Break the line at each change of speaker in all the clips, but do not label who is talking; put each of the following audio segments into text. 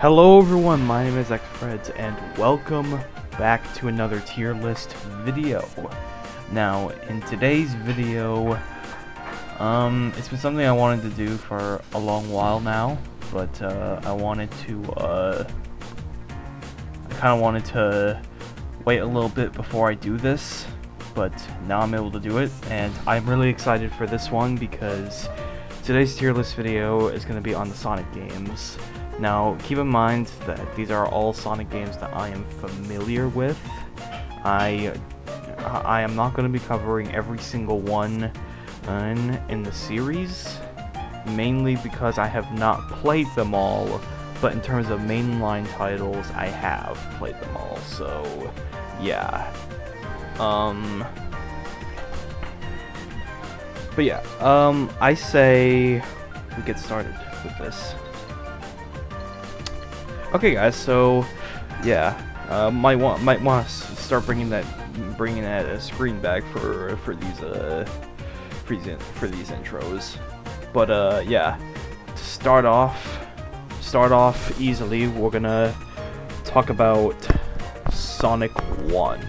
Hello everyone, my name is XFreds and welcome back to another tier list video. Now, in today's video, it's been something I wanted to do for a long while now, but I kind of wanted to wait a little bit before I do this, but now I'm able to do it, and I'm really excited for this one because today's tier list video is going to be on the Sonic games. Now, keep in mind that these are all Sonic games that I am familiar with. I am not going to be covering every single one in the series, mainly because I have not played them all, but in terms of mainline titles, I have played them all, so yeah. But yeah, I say we get started with this. Okay, guys. So, yeah, might want to start bringing that screen back for these intros. But yeah, to start off easily, we're gonna talk about Sonic 1.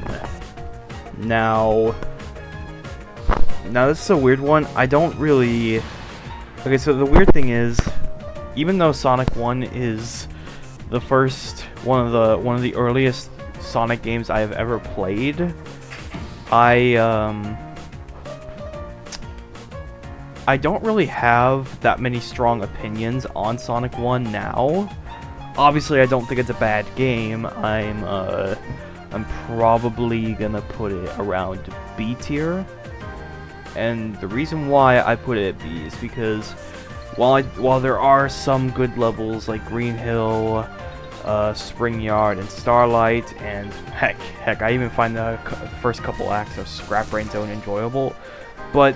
Now this is a weird one. I don't really. Okay, so the weird thing is, even though Sonic 1 is the first one of the earliest Sonic games I have ever played, I don't really have that many strong opinions on Sonic 1 now. Obviously, I don't think it's a bad game. I'm probably gonna put it around B tier, and the reason why I put it at B is because while there are some good levels like Green Hill, Spring Yard, and Starlight, and heck, I even find the first couple acts of Scrap Brain Zone enjoyable, but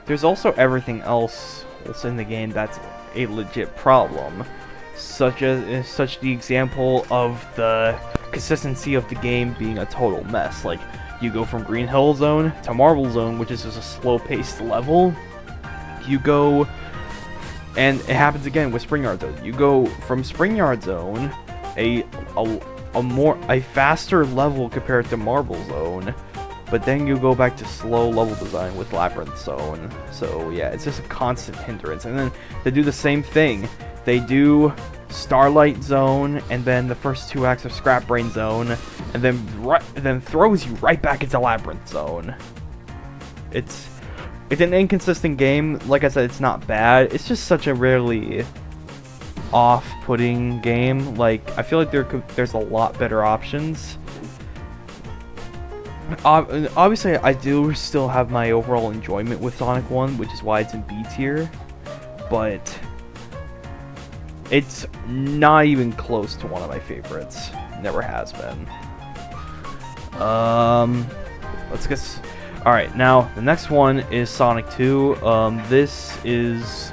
there's also everything else in the game that's a legit problem, such the example of the consistency of the game being a total mess. Like, you go from Green Hill Zone to Marble Zone, which is just a slow-paced level. You go, and it happens again with Spring Yard Zone. You go from Spring Yard Zone, a faster level compared to Marble Zone, but then you go back to slow level design with Labyrinth Zone. So yeah, it's just a constant hindrance. And then they do the same thing. They do Starlight Zone, and then the first two acts of Scrap Brain Zone, and then throws you right back into Labyrinth Zone. It's an inconsistent game. Like I said, it's not bad. It's just such a really off-putting game. Like, I feel like there's a lot better options. Obviously, I do still have my overall enjoyment with Sonic 1, which is why it's in B tier, but it's not even close to one of my favorites. Never has been. Let's get. Alright, now the next one is Sonic 2. This is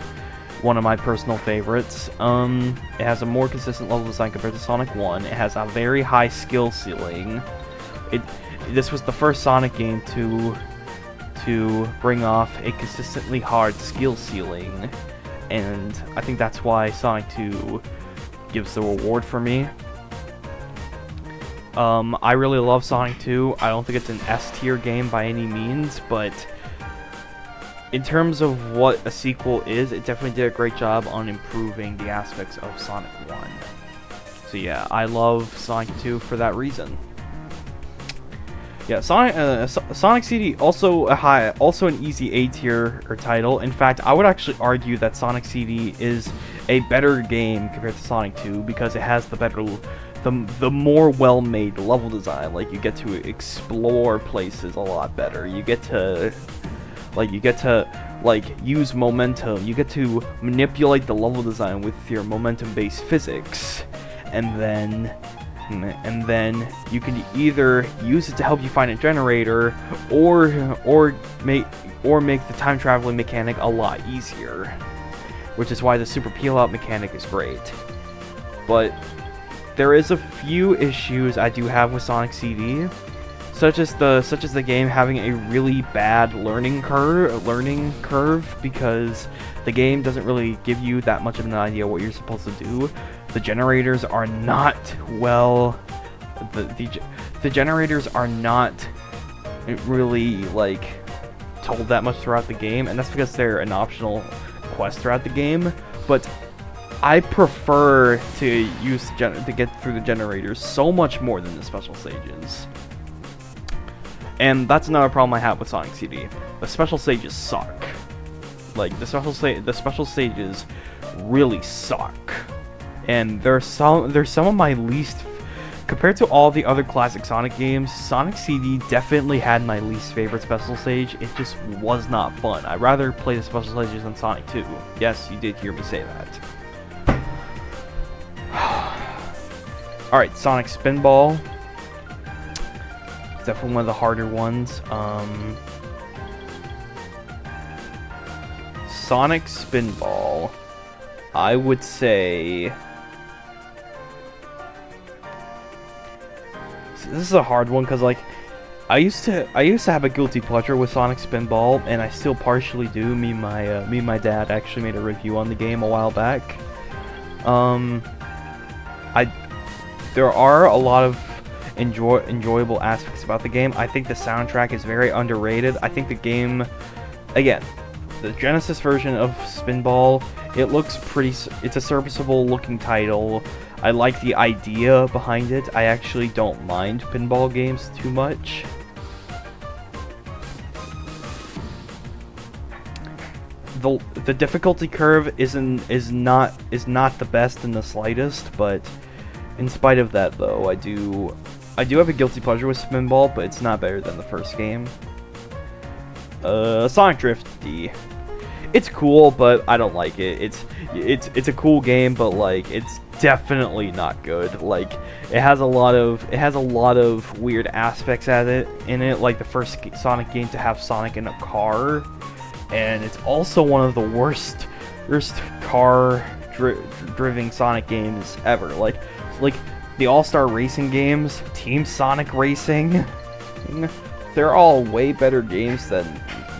one of my personal favorites. It has a more consistent level design compared to Sonic 1. It has a very high skill ceiling. This was the first Sonic game to bring off a consistently hard skill ceiling, and I think that's why Sonic 2 gives the reward for me. I really love Sonic 2. I don't think it's an S tier game by any means, but in terms of what a sequel is, it definitely did a great job on improving the aspects of Sonic 1. So yeah, I love Sonic 2 for that reason. Yeah, Sonic CD also an easy A tier title. In fact, I would actually argue that Sonic CD is a better game compared to Sonic 2 because it has the more well-made level design. Like, you get to explore places a lot better. You get to use momentum. You get to manipulate the level design with your momentum-based physics, and then you can either use it to help you find a generator, or make the time traveling mechanic a lot easier, which is why the super peel out mechanic is great. But there is a few issues I do have with Sonic CD, such as the game having a really bad learning curve because the game doesn't really give you that much of an idea what you're supposed to do. The generators are not well. The generators are not really like told that much throughout the game, and that's because they're an optional quest throughout the game. But I prefer to use to get through the generators so much more than the special stages. And that's another problem I have with Sonic CD. The special stages suck. Like the special stages really suck. And they're some of my least, compared to all the other classic Sonic games, Sonic CD definitely had my least favorite special stage. It just was not fun. I'd rather play the special stages than Sonic 2. Yes, you did hear me say that. Alright, Sonic Spinball. It's definitely one of the harder ones. Sonic Spinball, I would say... This is a hard one because, like, I used to have a guilty pleasure with Sonic Spinball, and I still partially do. Me and my dad actually made a review on the game a while back. There are a lot of enjoyable aspects about the game. I think the soundtrack is very underrated. I think the game, again, the Genesis version of Spinball, it looks pretty. It's a serviceable looking title. I like the idea behind it. I actually don't mind pinball games too much. The difficulty curve is not the best in the slightest, but in spite of that, though, I do have a guilty pleasure with Spinball, but it's not better than the first game. Sonic Drift D. It's cool, but I don't like it. It's a cool game, but like it's definitely not good. Like it has a lot of weird aspects in it, like the first Sonic game to have Sonic in a car, and it's also one of the worst car driving Sonic games ever. Like the All-Star Racing games, Team Sonic Racing, they're all way better games than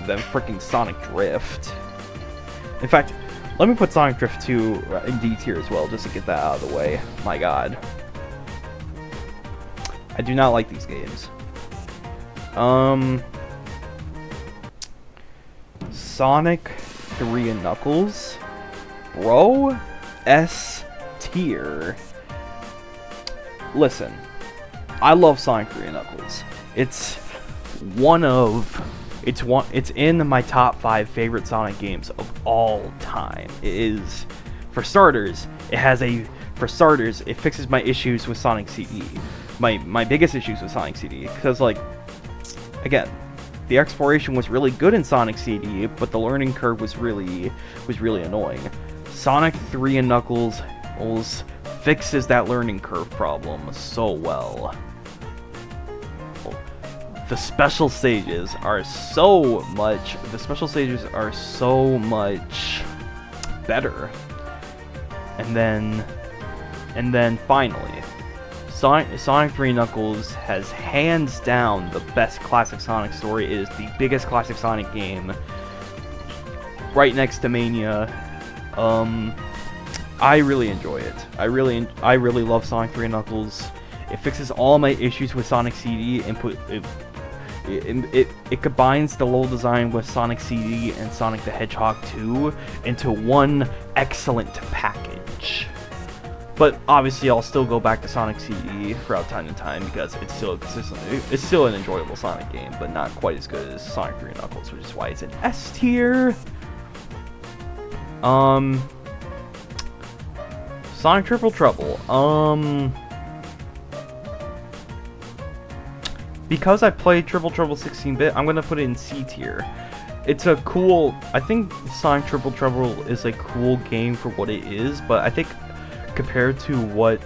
freaking Sonic Drift. In fact, let me put Sonic Drift 2 in D tier as well, just to get that out of the way. My god. I do not like these games. Sonic 3 and Knuckles. Bro, S tier. Listen, I love Sonic 3 and Knuckles. It's in my top 5 favorite Sonic games of all time. It is, for starters, it fixes my issues with Sonic CD. My biggest issues with Sonic CD, because like, again, the exploration was really good in Sonic CD, but the learning curve was really annoying. Sonic 3 and Knuckles fixes that learning curve problem so well. The special stages are so much better. And then finally, Sonic 3 Knuckles has hands down the best classic Sonic story. It is the biggest classic Sonic game, right next to Mania. I really enjoy it. I really love Sonic 3 Knuckles. It fixes all my issues with Sonic CD and it combines the level design with Sonic CD and Sonic the Hedgehog 2 into one excellent package. But obviously, I'll still go back to Sonic CD throughout time to time because it's still an enjoyable Sonic game, but not quite as good as Sonic 3 Knuckles, which is why it's an S tier. Sonic Triple Trouble. Because I played Triple Trouble 16-bit, I'm going to put it in C tier. It's a cool... I think Sonic Triple Trouble is a cool game for what it is, but I think compared to what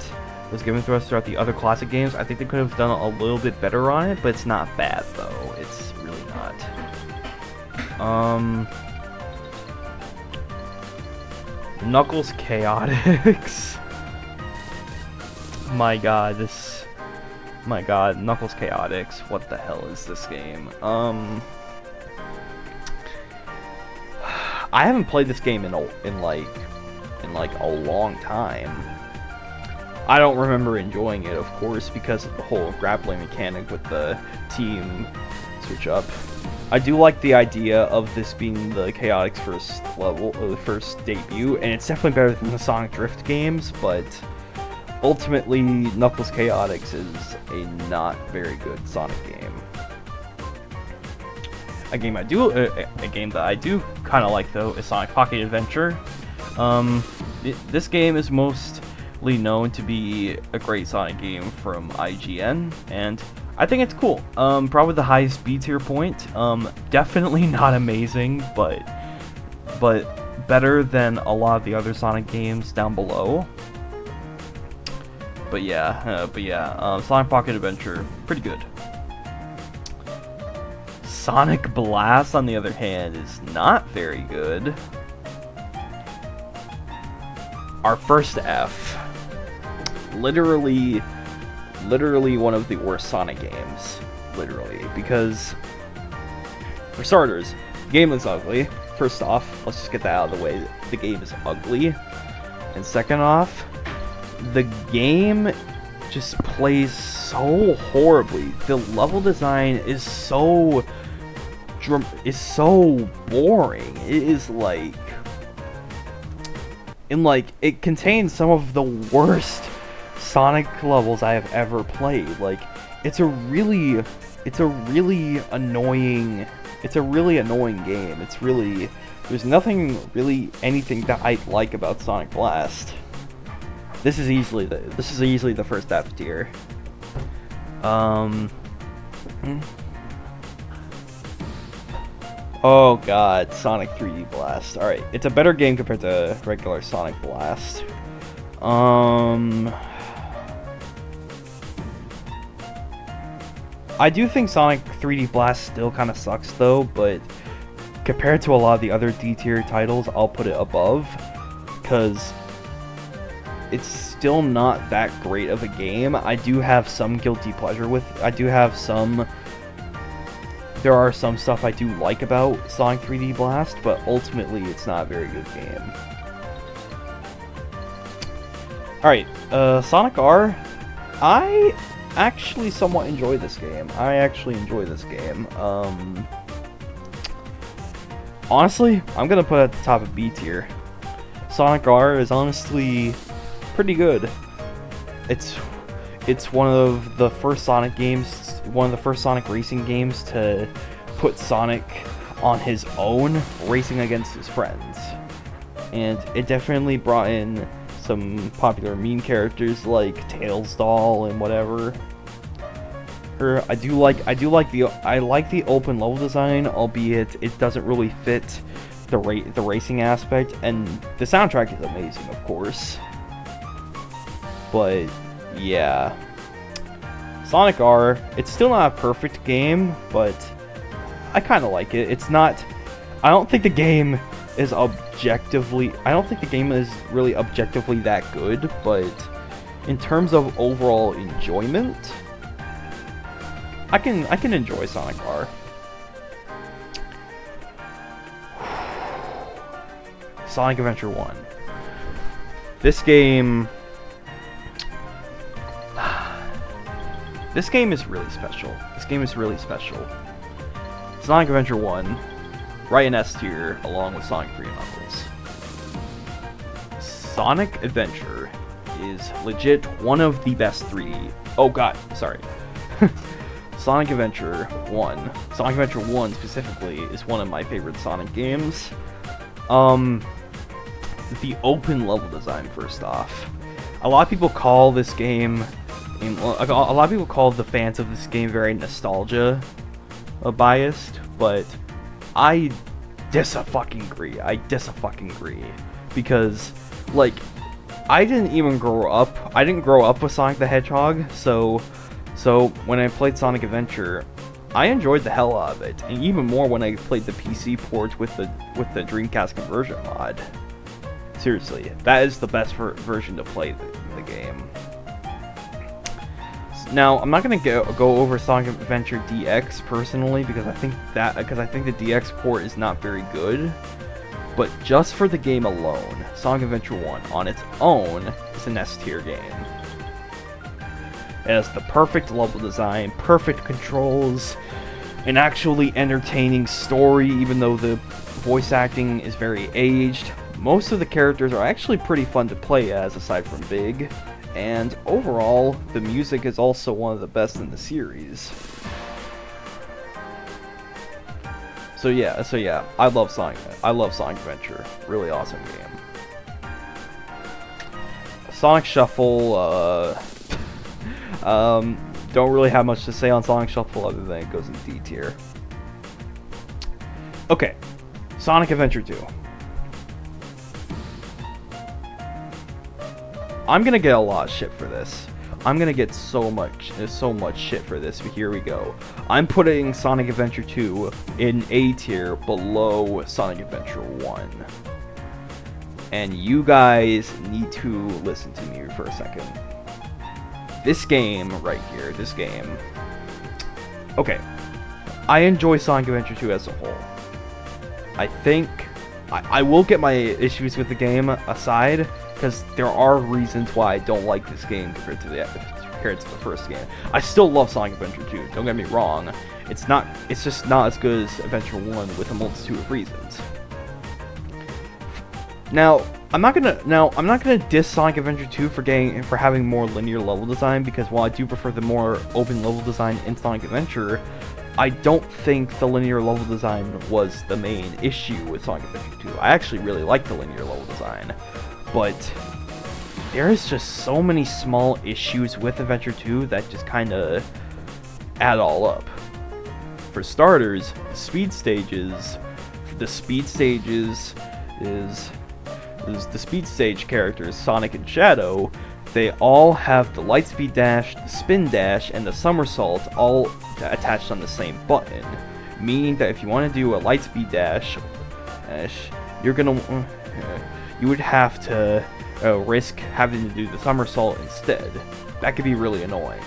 was given to us throughout the other classic games, I think they could have done a little bit better on it, but it's not bad, though. It's really not. Knuckles Chaotix. My god, Knuckles Chaotix. What the hell is this game? I haven't played this game in like a long time. I don't remember enjoying it, of course, because of the whole grappling mechanic with the team switch up. I do like the idea of this being the Chaotix first level, first debut, and it's definitely better than the Sonic Drift games, but ultimately, Knuckles Chaotix is a not very good Sonic game. A game that I do kind of like though is Sonic Pocket Adventure. This game is mostly known to be a great Sonic game from IGN, and I think it's cool. Probably the highest B tier point. Definitely not amazing, but better than a lot of the other Sonic games down below. But yeah, Sonic Pocket Adventure, pretty good. Sonic Blast, on the other hand, is not very good. Our first F. Literally one of the worst Sonic games. Literally. Because, for starters, the game looks ugly. First off, let's just get that out of the way. The game is ugly. And second off, the game just plays so horribly. The level design is so boring. It is like, it contains some of the worst Sonic levels I have ever played. Like, it's a really annoying game. There's nothing really anything that I like about Sonic Blast. This is easily the first F tier. Oh god, Sonic 3D Blast. Alright, it's a better game compared to regular Sonic Blast. I do think Sonic 3D Blast still kind of sucks though, but compared to a lot of the other D tier titles, I'll put it above, because it's still not that great of a game. I do have some guilty pleasure with there are some stuff I do like about Sonic 3D Blast, but ultimately it's not a very good game. Alright, Sonic R. I actually somewhat enjoy this game. Honestly, I'm gonna put it at the top of B tier. Sonic R is honestly pretty good. It's one of the first Sonic games, one of the first Sonic racing games to put Sonic on his own, racing against his friends. And it definitely brought in some popular meme characters like Tails Doll and whatever. I like the open level design, albeit it doesn't really fit the racing aspect, and the soundtrack is amazing, of course. But yeah, Sonic R, it's still not a perfect game, but I kind of like it. I don't think the game is really objectively that good, but in terms of overall enjoyment, I can enjoy Sonic R. Sonic Adventure 1. This game is really special. Sonic Adventure 1, right in S tier, along with Sonic 3 and Knuckles. Sonic Adventure is legit one of the best 3D. Oh god, sorry. Sonic Adventure 1. Sonic Adventure 1 specifically is one of my favorite Sonic games. The open level design, first off. A lot of people call this game, a lot of people call the fans of this game very nostalgia biased, but I dis-a-fucking-agree. Because, like, I didn't grow up with Sonic the Hedgehog, so when I played Sonic Adventure, I enjoyed the hell out of it, and even more when I played the PC port with the Dreamcast conversion mod. Seriously, that is the best version to play the game. Now, I'm not gonna go over Sonic Adventure DX personally because I think the DX port is not very good. But just for the game alone, Sonic Adventure 1 on its own is an S tier game. It has the perfect level design, perfect controls, an actually entertaining story, even though the voice acting is very aged. Most of the characters are actually pretty fun to play as, aside from Big. And overall, the music is also one of the best in the series. So yeah, I love Sonic Adventure. Really awesome game. Sonic Shuffle, don't really have much to say on Sonic Shuffle other than it goes in D tier. Okay, Sonic Adventure 2. I'm gonna get a lot of shit for this. I'm gonna get so much shit for this, but here we go. I'm putting Sonic Adventure 2 in A tier below Sonic Adventure 1. And you guys need to listen to me for a second. This game right here, this game. Okay, I enjoy Sonic Adventure 2 as a whole. I think I will get my issues with the game aside, because there are reasons why I don't like this game compared to the first game. I still love Sonic Adventure 2. Don't get me wrong. It's just not as good as Adventure 1 with a multitude of reasons. Now, I'm not gonna diss Sonic Adventure 2 for having more linear level design, because while I do prefer the more open level design in Sonic Adventure, I don't think the linear level design was the main issue with Sonic Adventure 2. I actually really like the linear level design, but there is just so many small issues with Adventure 2 that just kind of add all up. For starters, the speed stages is the speed stage characters, Sonic and Shadow. They all have the Lightspeed Dash, the Spin Dash, and the Somersault all attached on the same button, meaning that if you want to do a Lightspeed Dash, you would have to risk having to do the Somersault instead. That could be really annoying.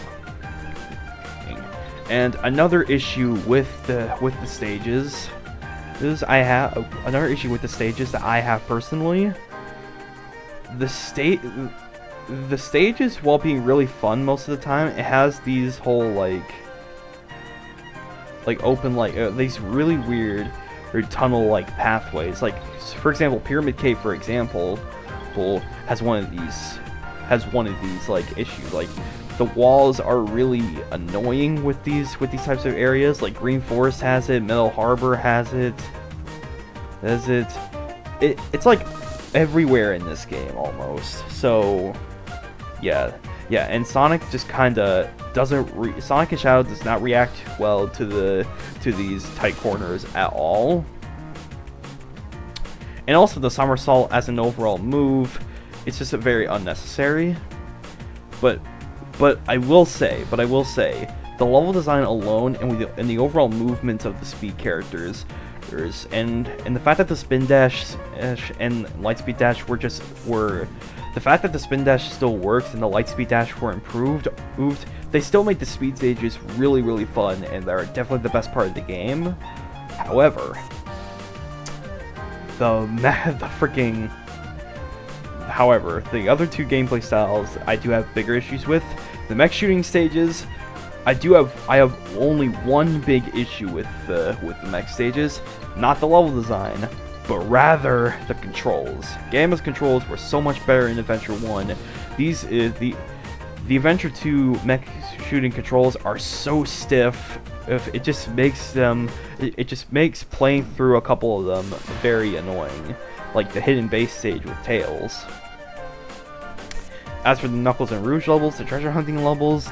And another issue with the stages is that I have personally. The stages, while being really fun most of the time, it has these whole open these really weird tunnel pathways. Like, for example, Pyramid Cave, for example, has one of these issues. Like, the walls are really annoying with these types of areas. Like, Green Forest has it, Metal Harbor has it. It's like everywhere in this game almost. So yeah, and Sonic just kind of doesn't. Sonic and Shadow does not react well to these tight corners at all. And also the Somersault as an overall move, it's just very unnecessary. But I will say, the level design alone and the overall movement of the speed characters, and the fact that the Spin Dash and Lightspeed Dash the fact that the Spin Dash still works and the Lightspeed Dash were improved, they still make the speed stages really, really fun, and they're definitely the best part of the game. However, the other two gameplay styles I do have bigger issues with. The mech shooting stages, I have only one big issue with the mech stages, not the level design, but rather the controls. Gamma's controls were so much better in Adventure 1. The Adventure 2 mech shooting controls are so stiff. It just makes playing through a couple of them very annoying, like the hidden base stage with Tails. As for the Knuckles and Rouge levels, the treasure hunting levels,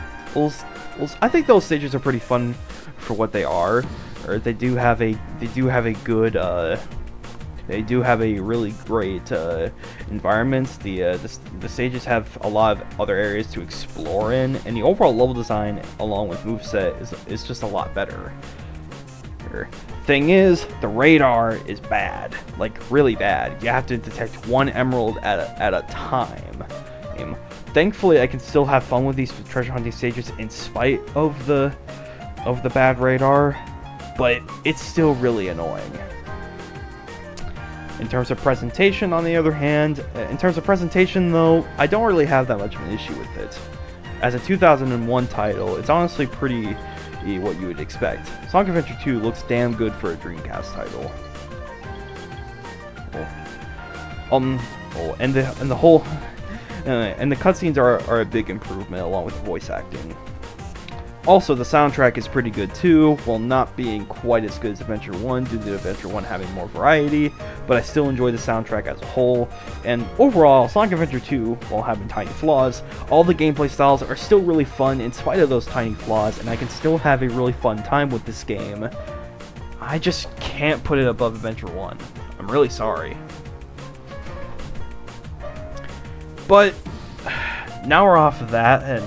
I think those stages are pretty fun for what they are. Or they do have a really great environments. The stages have a lot of other areas to explore in, and the overall level design along with moveset is just a lot better. Thing is, the radar is bad, like really bad. You have to detect one emerald at a time. Thankfully, I can still have fun with these treasure hunting stages in spite of the bad radar, but it's still really annoying. In terms of presentation, on the other hand, though, I don't really have that much of an issue with it. as a 2001 title, it's honestly pretty what you would expect. Sonic Adventure 2 looks damn good for a Dreamcast title. And the whole and the cutscenes are a big improvement along with voice acting. Also, the soundtrack is pretty good too, while not being quite as good as Adventure 1 due to Adventure 1 having more variety, but I still enjoy the soundtrack as a whole. And overall, Sonic Adventure 2, while having tiny flaws, all the gameplay styles are still really fun in spite of those tiny flaws, and I can still have a really fun time with this game. I just can't put it above Adventure 1. I'm really sorry. But now we're off of that, and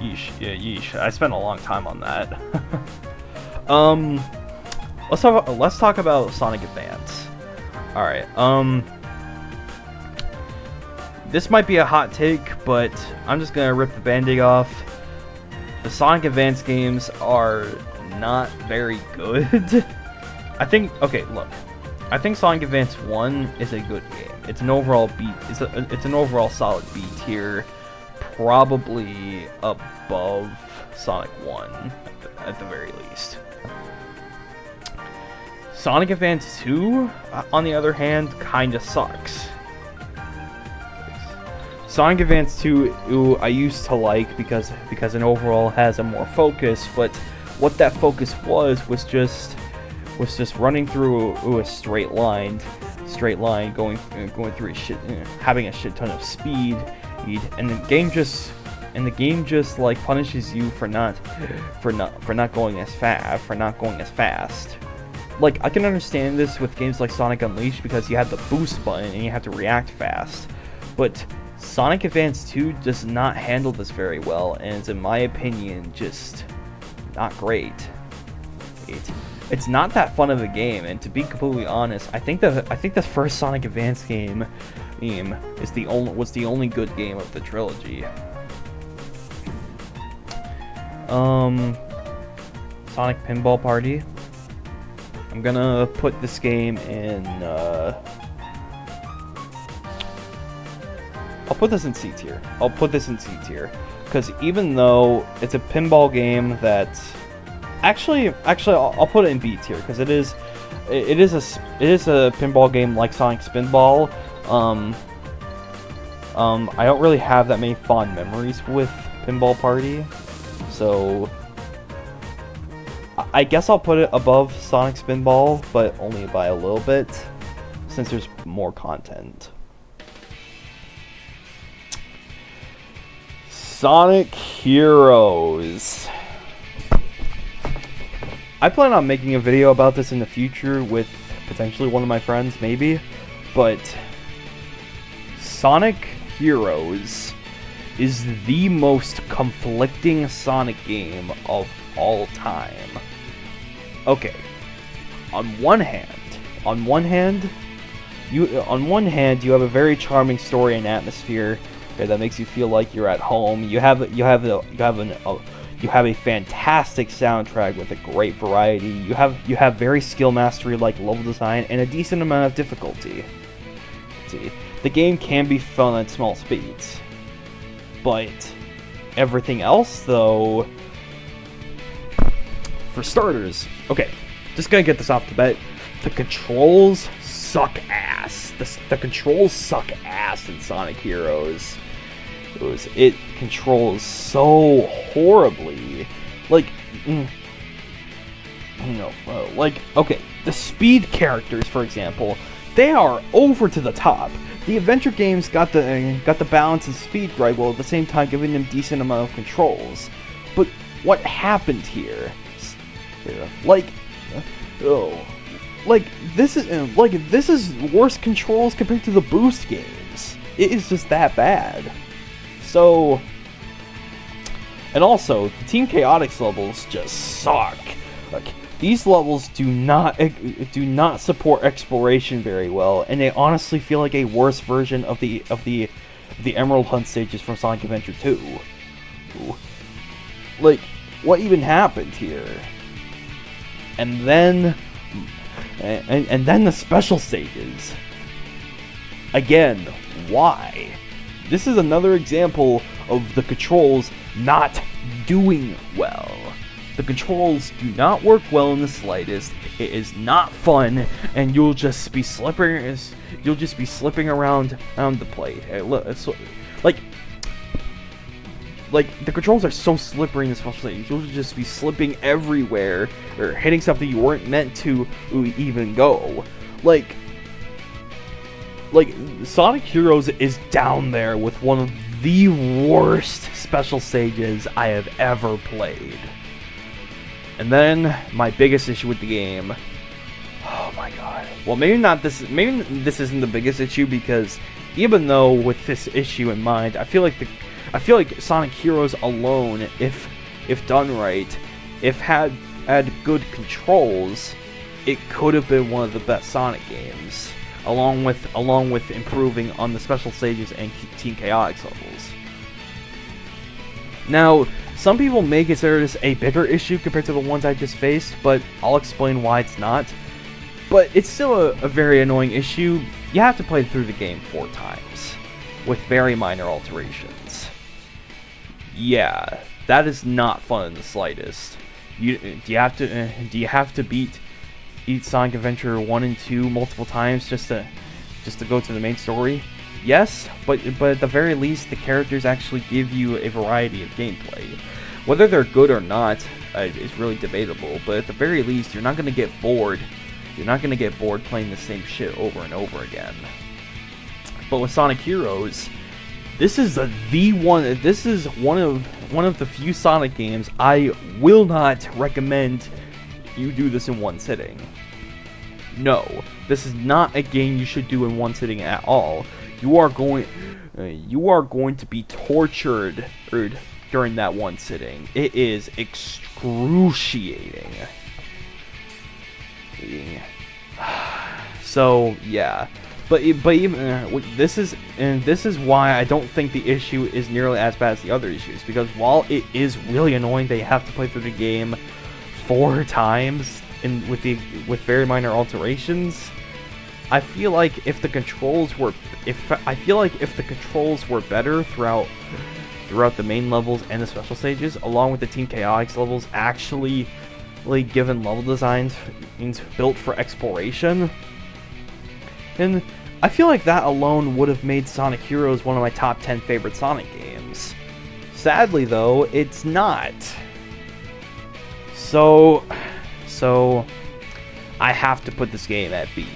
yeesh, yeah, yeesh. I spent a long time on that. Let's talk about Sonic Advance. All right. This might be a hot take, but I'm just gonna rip the band-aid off. The Sonic Advance games are not very good. I think Sonic Advance 1 is a good game. It's an overall it's an overall solid B tier. Probably above Sonic 1 at the very least. Sonic Advance 2, on the other hand, kinda sucks. Sonic Advance 2, I used to like because it overall has a more focus, but what that focus was just running through a straight line, going through having a shit ton of speed. And the game just like punishes you for not going as fast. Like, I can understand this with games like Sonic Unleashed because you have the boost button and you have to react fast, but Sonic Advance 2 does not handle this very well, and it's, in my opinion, just not great. It's not that fun of a game, and to be completely honest, I think the first Sonic Advance game was the only good game of the trilogy. Sonic Pinball Party. I'm gonna put this game in. I'll put this in C tier. Because even though it's a pinball game that actually I'll put it in B tier because it is a pinball game like Sonic Spinball. I don't really have that many fond memories with Pinball Party, so I guess I'll put it above Sonic Spinball, but only by a little bit, since there's more content. Sonic Heroes. I plan on making a video about this in the future with potentially one of my friends, maybe, but Sonic Heroes is the most conflicting Sonic game of all time. Okay, on one hand, you have a very charming story and atmosphere that makes you feel like you're at home. You have a fantastic soundtrack with a great variety. You have very skill mastery like level design and a decent amount of difficulty. See, the game can be fun at small speeds, but everything else though, for starters, okay, just gonna get this off the bat, the controls suck ass. The controls suck ass in Sonic Heroes. It controls so horribly. Like, okay, the speed characters, for example, they are over to the top. The adventure games got the balance and speed right, while at the same time giving them decent amount of controls. But what happened here? This is worse controls compared to the Boost games. It is just that bad. So, and also, the Team Chaotix levels just suck. Like, these levels do not support exploration very well, and they honestly feel like a worse version of the Emerald Hunt stages from Sonic Adventure 2. Like, what even happened here? And then the special stages. Again, why? This is another example of the controls not doing well. The controls do not work well in the slightest. It is not fun, and you'll just be slipping around on the plate. Like the controls are so slippery in the special stages. You'll just be slipping everywhere or hitting something you weren't meant to even go. Like Sonic Heroes is down there with one of the worst special stages I have ever played. And then my biggest issue with the game. Oh my god. Well, maybe this isn't the biggest issue, because even though with this issue in mind, I feel like Sonic Heroes alone, if done right, if had good controls, it could have been one of the best Sonic games, along with improving on the special stages and Team Chaotix levels. Now, some people may consider this a bigger issue compared to the ones I just faced, but I'll explain why it's not. But it's still a very annoying issue. You have to play through the game 4 times, with very minor alterations. Yeah, that is not fun in the slightest. Do you have to beat Sonic Adventure 1 and 2 multiple times just to go to the main story? Yes, but at the very least, the characters actually give you a variety of gameplay. Whether they're good or not is really debatable, but at the very least, you're not going to get bored. You're not going to get bored playing the same shit over and over again. But with Sonic Heroes, this is one of the few Sonic games I will not recommend you do this in one sitting. No, this is not a game you should do in one sitting at all. You are going to be tortured during that one sitting. It is excruciating. So yeah, but even this is why I don't think the issue is nearly as bad as the other issues, because while it is really annoying that you have to play through the game 4 times with very minor alterations, I feel like if the controls were better throughout the main levels and the special stages, along with the Team Chaotix levels actually given level designs built for exploration, and I feel like that alone would have made Sonic Heroes one of my top 10 favorite Sonic games. Sadly though, it's not. So I have to put this game at B.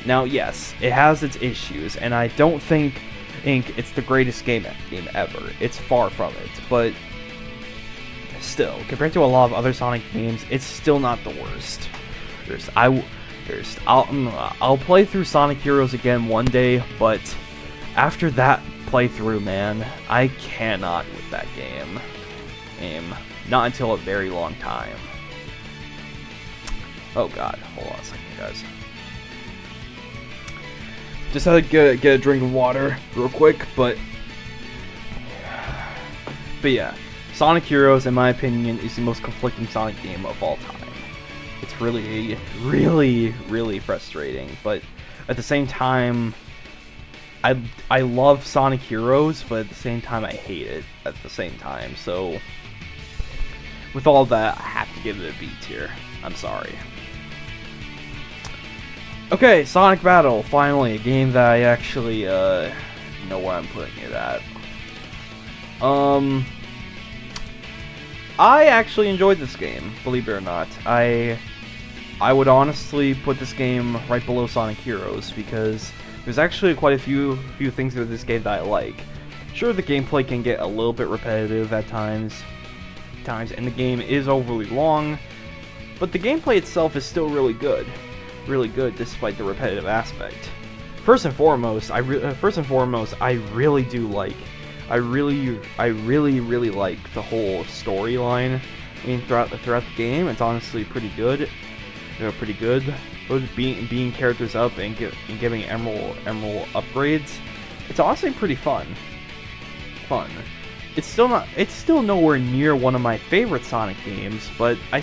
Now, yes, it has its issues, and I don't think it's the greatest game ever. It's far from it, but still, compared to a lot of other Sonic games, it's still not the worst. I'll play through Sonic Heroes again one day, but after that playthrough, man, I cannot with that game. Not until a very long time. Oh god, hold on a second, guys. Just had to get a drink of water real quick, but yeah, Sonic Heroes, in my opinion, is the most conflicting Sonic game of all time. It's really, really, really frustrating, but at the same time, I love Sonic Heroes, but at the same time, I hate it at the same time. So with all that, I have to give it a B tier. I'm sorry. Okay, Sonic Battle, finally, a game that I actually know where I'm putting it at. I actually enjoyed this game, believe it or not. I would honestly put this game right below Sonic Heroes, because there's actually quite a few things with this game that I like. Sure, the gameplay can get a little bit repetitive at times, and the game is overly long, but the gameplay itself is still really good despite the repetitive aspect. First and foremost, I really do like. I really like the whole storyline. I mean, throughout the game, it's honestly pretty good. Pretty good. Both being characters up and giving emerald upgrades. It's honestly pretty fun. It's still nowhere near one of my favorite Sonic games, but I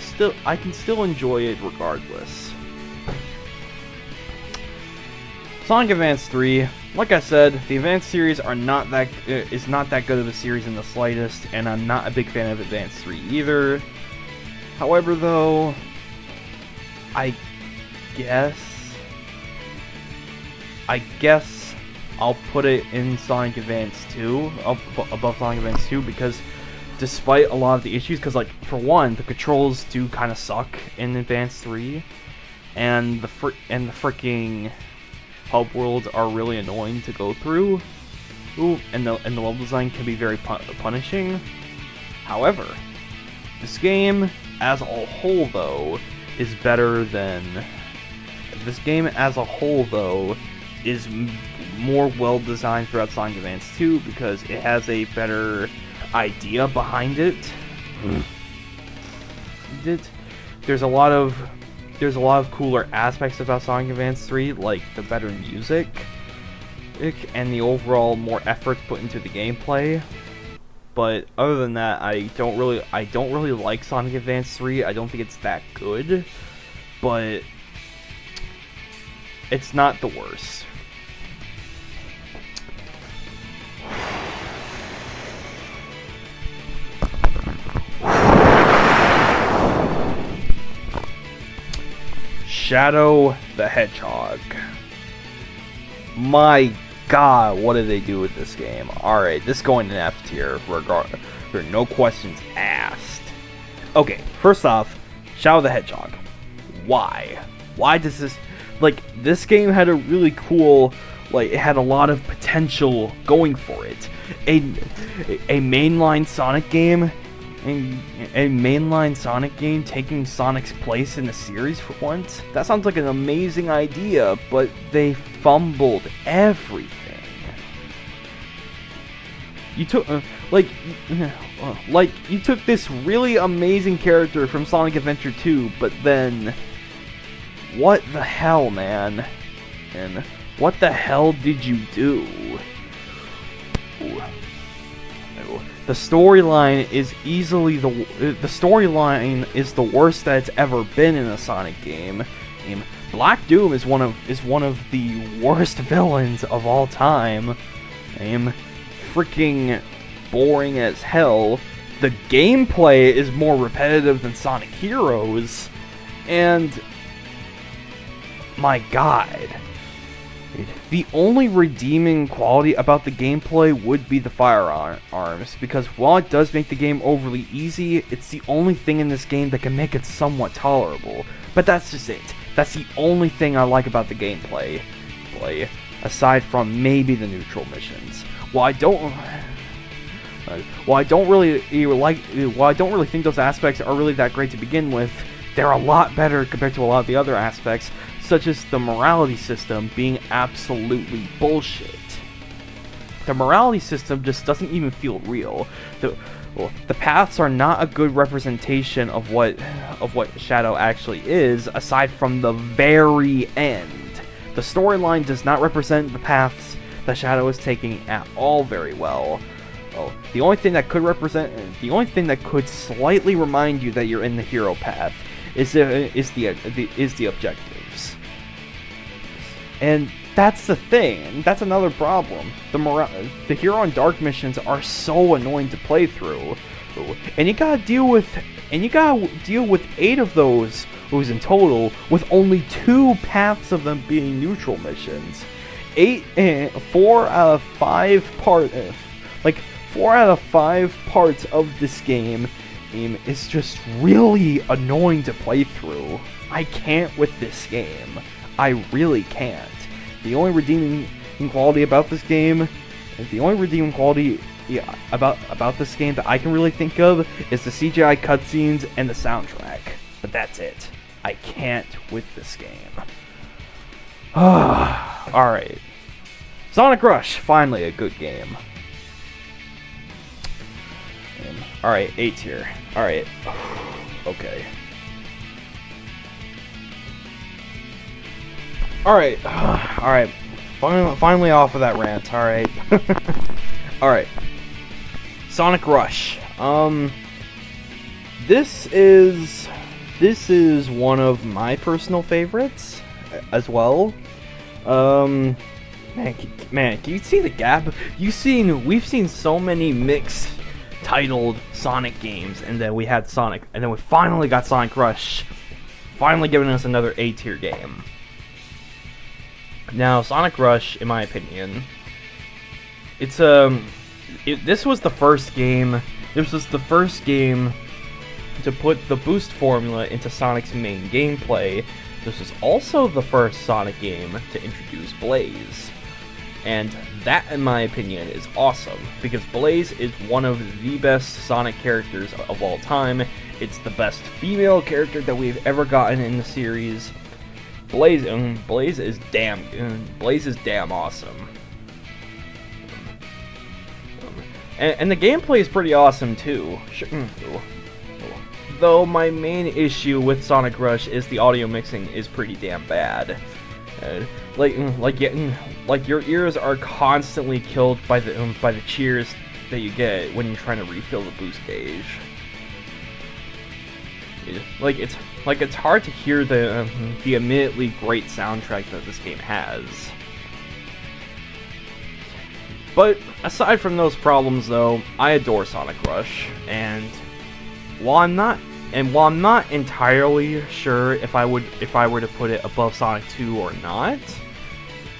can still enjoy it regardless. Sonic Advance 3, like I said, the Advance series is not that good of a series in the slightest, and I'm not a big fan of Advance 3 either. However, though, I guess I'll put it in Sonic Advance 2, above Sonic Advance 2, because despite a lot of the issues, because, like, for one, the controls do kind of suck in Advance 3, and the freaking hub worlds are really annoying to go through. Ooh, and the level design can be very punishing. However, this game as a whole, though, is better than... This game as a whole, though, is more well-designed throughout Sonic Advance 2 because it has a better idea behind it. There's a lot of cooler aspects about Sonic Advance 3, like the better music and the overall more effort put into the gameplay. But other than that, I don't really like Sonic Advance 3. I don't think it's that good, but it's not the worst. Shadow the Hedgehog. My god, what did they do with this game? Alright, this is going in F tier, there are no questions asked. Okay, first off, Shadow the Hedgehog. Why? Why does this... Like, this game had a really cool... Like, it had a lot of potential going for it. A mainline Sonic game... A mainline Sonic game taking Sonic's place in the series for once? That sounds like an amazing idea, but they fumbled everything. You took, you took this really amazing character from Sonic Adventure 2, but then... What the hell, man? And what the hell did you do? Ooh. The storyline is the worst that it's ever been in a Sonic game. Black Doom is one of the worst villains of all time. Freaking boring as hell. The gameplay is more repetitive than Sonic Heroes, and my god. The only redeeming quality about the gameplay would be the firearms, because while it does make the game overly easy, it's the only thing in this game that can make it somewhat tolerable. But that's just it. That's the only thing I like about the gameplay, aside from maybe the neutral missions. While I don't really think those aspects are really that great to begin with, they're a lot better compared to a lot of the other aspects, such as the morality system being absolutely bullshit. The morality system just doesn't even feel real. The paths are not a good representation of what Shadow actually is, aside from the very end. The storyline does not represent the paths that Shadow is taking at all very well. The only thing that could slightly remind you that you're in the hero path is the objectives. And that's the thing. That's another problem. The Hero and Dark missions are so annoying to play through, and you gotta deal with 8 of those in total, with only 2 paths of them being neutral missions. 4 out of 5 parts of this game is just really annoying to play through. I can't with this game. I really can't. The only redeeming quality about this game, about this game that I can really think of is the CGI cutscenes and the soundtrack. But that's it. I can't with this game. Alright. Sonic Rush, finally a good game. Alright, A tier. Alright. Okay. Alright. Alright. Finally off of that rant. Alright. Alright. Sonic Rush. This is one of my personal favorites as well. Man, can you see the gap? We've seen so many mixed titled Sonic games, and then we had Sonic, and then we finally got Sonic Rush, finally giving us another A-tier game. Now, Sonic Rush, in my opinion, it's this was the first game. This was the first game to put the boost formula into Sonic's main gameplay. This was also the first Sonic game to introduce Blaze. And that, in my opinion, is awesome, because Blaze is one of the best Sonic characters of all time. It's the best female character that we've ever gotten in the series. Blaze is damn awesome. And the gameplay is pretty awesome too. Though my main issue with Sonic Rush is the audio mixing is pretty damn bad. Like your ears are constantly killed by the cheers that you get when you're trying to refill the boost gauge. It's hard to hear the admittedly great soundtrack that this game has. But aside from those problems, though, I adore Sonic Rush, and while I'm not entirely sure if I were to put it above Sonic 2 or not,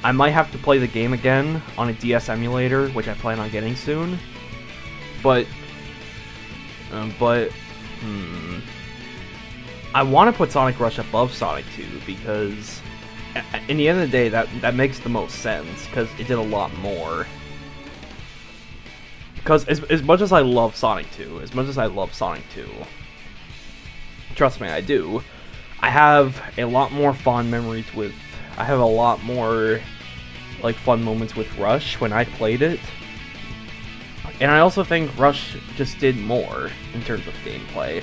I might have to play the game again on a DS emulator, which I plan on getting soon. But I want to put Sonic Rush above Sonic 2 because, in the end of the day, that makes the most sense because it did a lot more. Because as much as I love Sonic 2, trust me, I do, I have a lot more fond memories with, I have a lot more, like, fun moments with Rush when I played it. And I also think Rush just did more in terms of gameplay.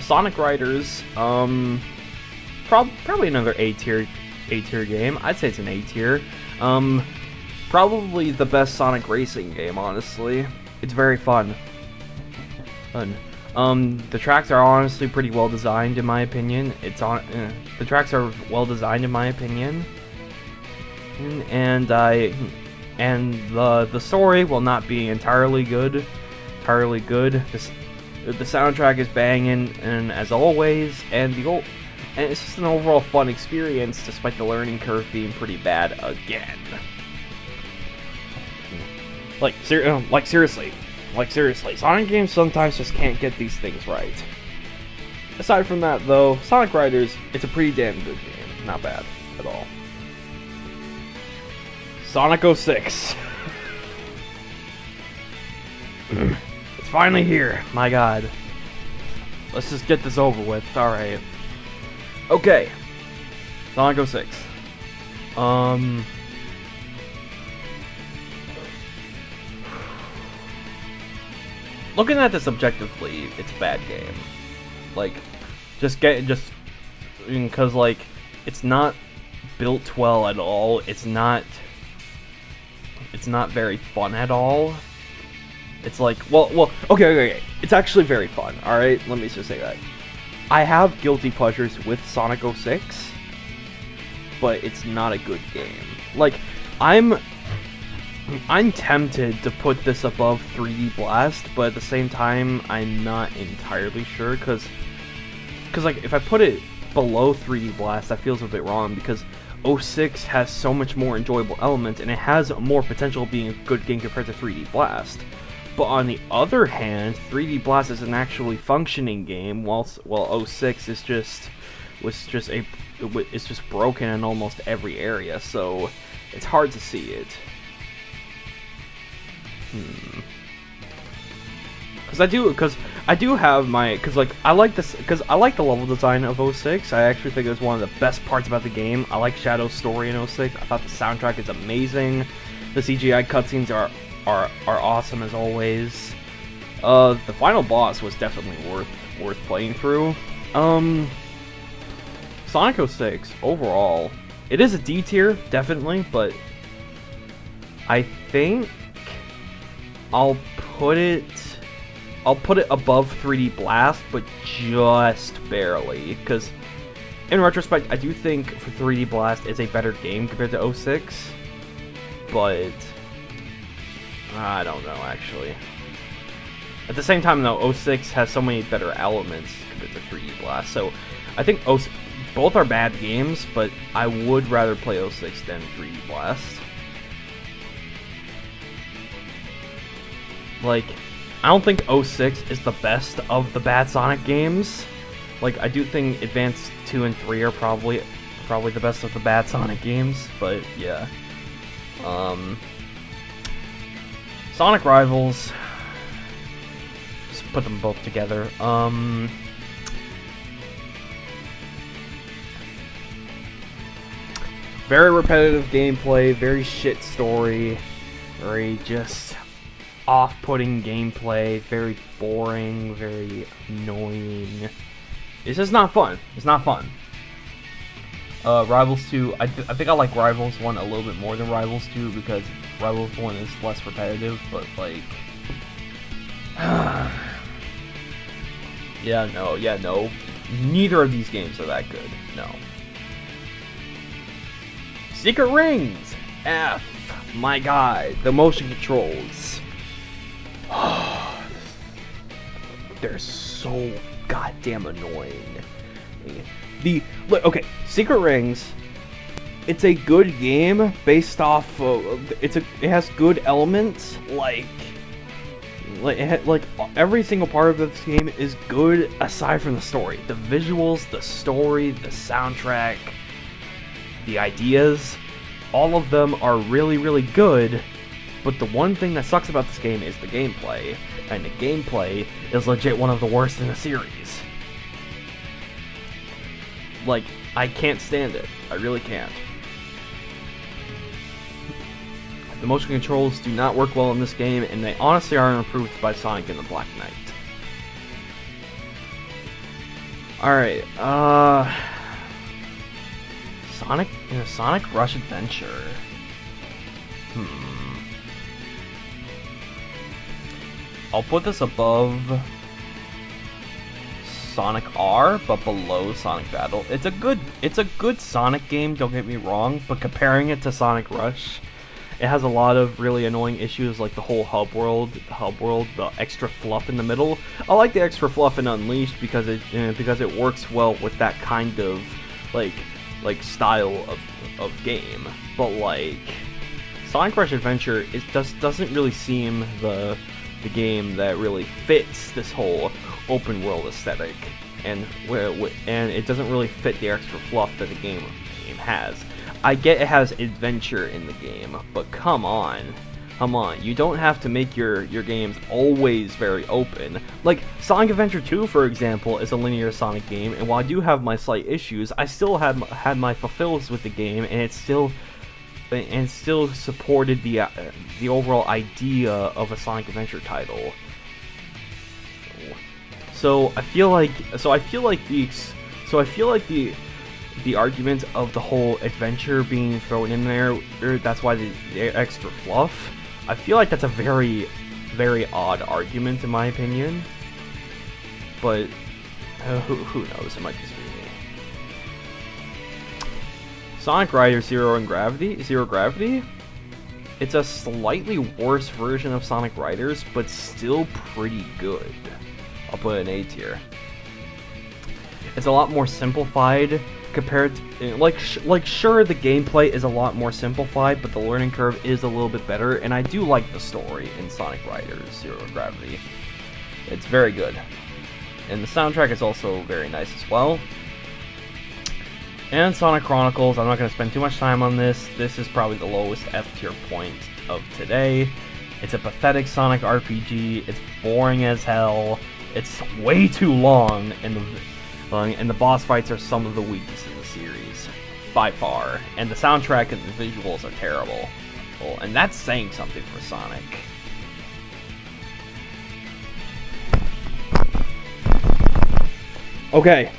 Sonic Riders, probably another A-tier game. I'd say it's an A-tier. Probably the best Sonic racing game, honestly. It's very fun. The tracks are honestly pretty well designed, in my opinion. The tracks are well designed, in my opinion. And the story will not be entirely good. The soundtrack is banging, and as always, and it's just an overall fun experience, despite the learning curve being pretty bad again. Seriously, Sonic games sometimes just can't get these things right. Aside from that, though, Sonic Riders, it's a pretty damn good game. Not bad at all. Sonic 06. It's finally here. My god. Let's just get this over with. Alright. Okay. Sonic 06. Looking at this objectively, it's a bad game. Like, because, like, it's not built well at all. It's not very fun at all. It's like, okay. It's actually very fun, alright? Let me just say that. I have guilty pleasures with Sonic 06, but it's not a good game. Like, I'm tempted to put this above 3D Blast, but at the same time, I'm not entirely sure, because like, if I put it below 3D Blast, that feels a bit wrong, because 06 has so much more enjoyable elements, and it has more potential of being a good game compared to 3D Blast. But on the other hand, 3D Blast is an actually functioning game, while 06 is just broken in almost every area, so it's hard to see it. Because I do have my, because I like the level design of 06. I actually think it's one of the best parts about the game. I like Shadow's story in 06. I thought the soundtrack is amazing. The CGI cutscenes are awesome as always. The final boss was definitely worth playing through. Sonic 06 overall, it is a D tier definitely, but I think I'll put it above 3D Blast, but just barely, because in retrospect, I do think for 3D Blast is a better game compared to 06, but I don't know, actually. At the same time, though, 06 has so many better elements compared to 3D Blast, so I think both are bad games, but I would rather play 06 than 3D Blast. Like, I don't think 06 is the best of the bad Sonic games. Like, I do think Advance 2 and 3 are probably the best of the bad Sonic games, but yeah. Sonic Rivals, just put them both together. Very repetitive gameplay, very shit story, very just off-putting gameplay, very boring, very annoying. It's just not fun. It's not fun. Rivals 2, I think I like Rivals 1 a little bit more than Rivals 2 because Rivals 1 is less repetitive, but like... yeah, no. Neither of these games are that good. No. Secret Rings! F. My god. The motion controls. They're so goddamn annoying. Okay, Secret Rings. It's a good game based off of, it has good elements, like every single part of this game is good aside from the story. The visuals, the story, the soundtrack, the ideas, all of them are really, really good, but the one thing that sucks about this game is the gameplay, and the gameplay is legit one of the worst in the series. Like, I can't stand it. I really can't. The motion controls do not work well in this game, and they honestly aren't improved by Sonic and the Black Knight. Alright, Sonic Rush Adventure. I'll put this above Sonic R, but below Sonic Battle. It's a good Sonic game, don't get me wrong, but comparing it to Sonic Rush, it has a lot of really annoying issues, like the whole hub world, the extra fluff in the middle. I like the extra fluff in Unleashed because it works well with that kind of like style of game. But like Sonic Rush Adventure, it doesn't really seem the game that really fits this whole open world aesthetic, and it doesn't really fit the extra fluff that the game has. I get it has adventure in the game, but come on, you don't have to make your games always very open. Like Sonic Adventure 2, for example, is a linear Sonic game, and while I do have my slight issues, I still had my fulfills with the game, and it still supported the overall idea of a Sonic Adventure title. So I feel like the argument of the whole adventure being thrown in there, that's why the extra fluff, I feel like that's a very, very odd argument in my opinion. But who knows? It might just be me. Sonic Riders Zero Gravity. It's a slightly worse version of Sonic Riders, but still pretty good. I'll put an A tier. It's a lot more simplified compared to, sure, the gameplay is a lot more simplified, but the learning curve is a little bit better, and I do like the story in Sonic Riders Zero Gravity. It's very good. And the soundtrack is also very nice as well. And Sonic Chronicles, I'm not going to spend too much time on this. This is probably the lowest F tier point of today. It's a pathetic Sonic RPG. It's boring as hell. It's way too long, and the boss fights are some of the weakest in the series, by far. And the soundtrack and the visuals are terrible. Well, and that's saying something for Sonic. Okay.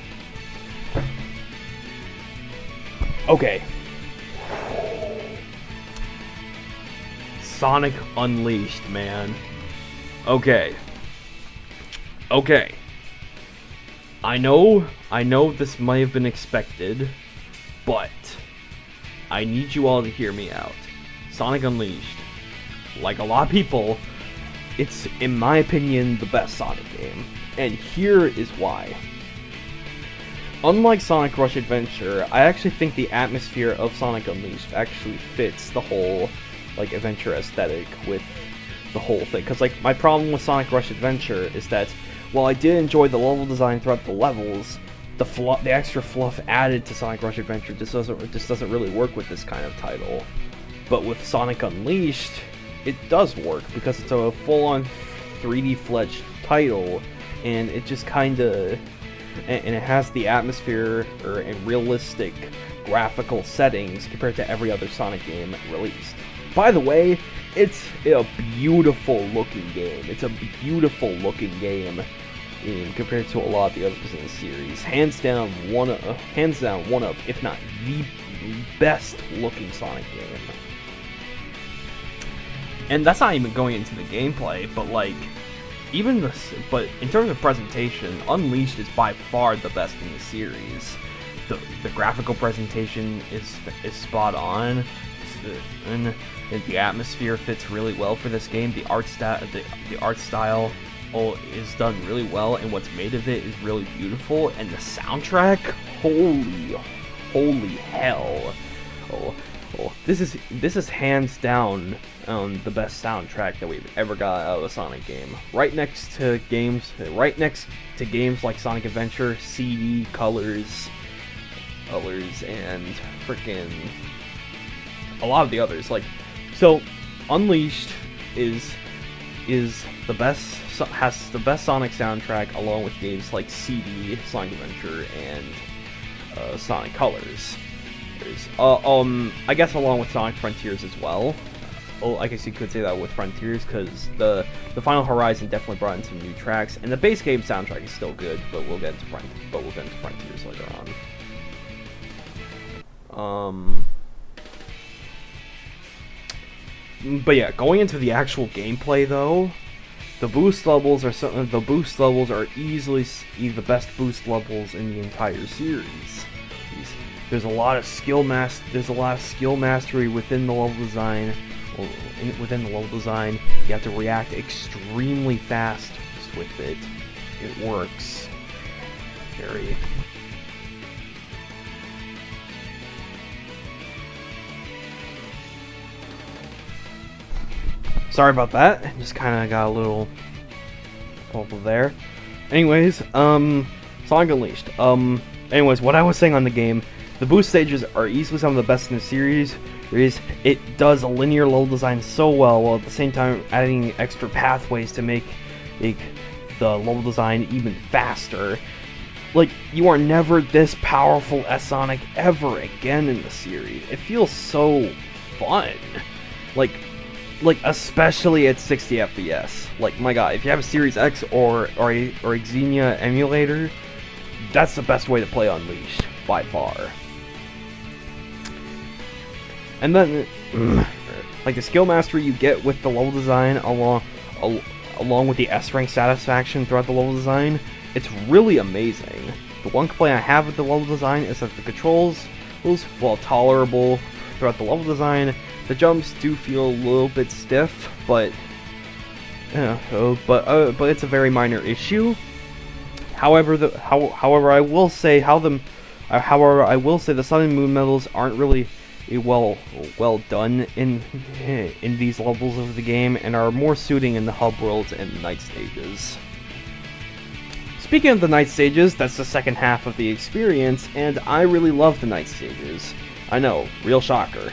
Sonic Unleashed, man. Okay. I know this might have been expected, but I need you all to hear me out. Sonic Unleashed, like a lot of people, it's, in my opinion, the best Sonic game. And here is why. Unlike Sonic Rush Adventure, I actually think the atmosphere of Sonic Unleashed actually fits the whole, like, adventure aesthetic with the whole thing. Because, like, my problem with Sonic Rush Adventure is that while I did enjoy the level design throughout the levels, the extra fluff added to Sonic Rush Adventure just doesn't really work with this kind of title. But with Sonic Unleashed, it does work because it's a full-on 3D fledged title, and it just kinda, and it has the atmosphere and realistic graphical settings compared to every other Sonic game released. By the way, it's a beautiful looking game. It's a beautiful looking game compared to a lot of the others in the series. Hands down one of, if not the best looking Sonic game. And that's not even going into the gameplay, but like, but in terms of presentation, Unleashed is by far the best in the series. The graphical presentation is spot on, and the atmosphere fits really well for this game. The art style is done really well, and what's made of it is really beautiful. And the soundtrack, holy hell! This is hands down the best soundtrack that we've ever got out of a Sonic game. Right next to games like Sonic Adventure, CD, Colors, and freaking a lot of the others. Like, so Unleashed is the best, has the best Sonic soundtrack, along with games like CD, Sonic Adventure, and Sonic Colors. I guess along with Sonic Frontiers as well. Oh, I guess you could say that with Frontiers, because the Final Horizon definitely brought in some new tracks, and the base game soundtrack is still good, but we'll get into Frontiers later on. But yeah, going into the actual gameplay though, the boost levels are easily the best boost levels in the entire series. There's a lot of skill mastery within the level design. You have to react extremely fast with it. It works very. Sorry about that. Just kind of got a little bubble there. Anyways, Sonic Unleashed. Anyways, what I was saying on the game, the boost stages are easily some of the best in the series. It does a linear level design so well, while at the same time adding extra pathways to make the level design even faster. Like, you are never this powerful as Sonic ever again in the series. It feels so fun. Like especially at 60 FPS. Like, my god, if you have a Series X or a Xenia emulator, that's the best way to play Unleashed, by far. And then, like, the skill mastery you get with the level design along with the S-rank satisfaction throughout the level design, it's really amazing. The one complaint I have with the level design is that the controls, while tolerable throughout the level design, the jumps do feel a little bit stiff, but it's a very minor issue. However, I will say the Sun and Moon medals aren't really well done in these levels of the game, and are more suiting in the hub worlds and night stages. Speaking of the night stages, that's the second half of the experience, and I really love the night stages. I know, real shocker.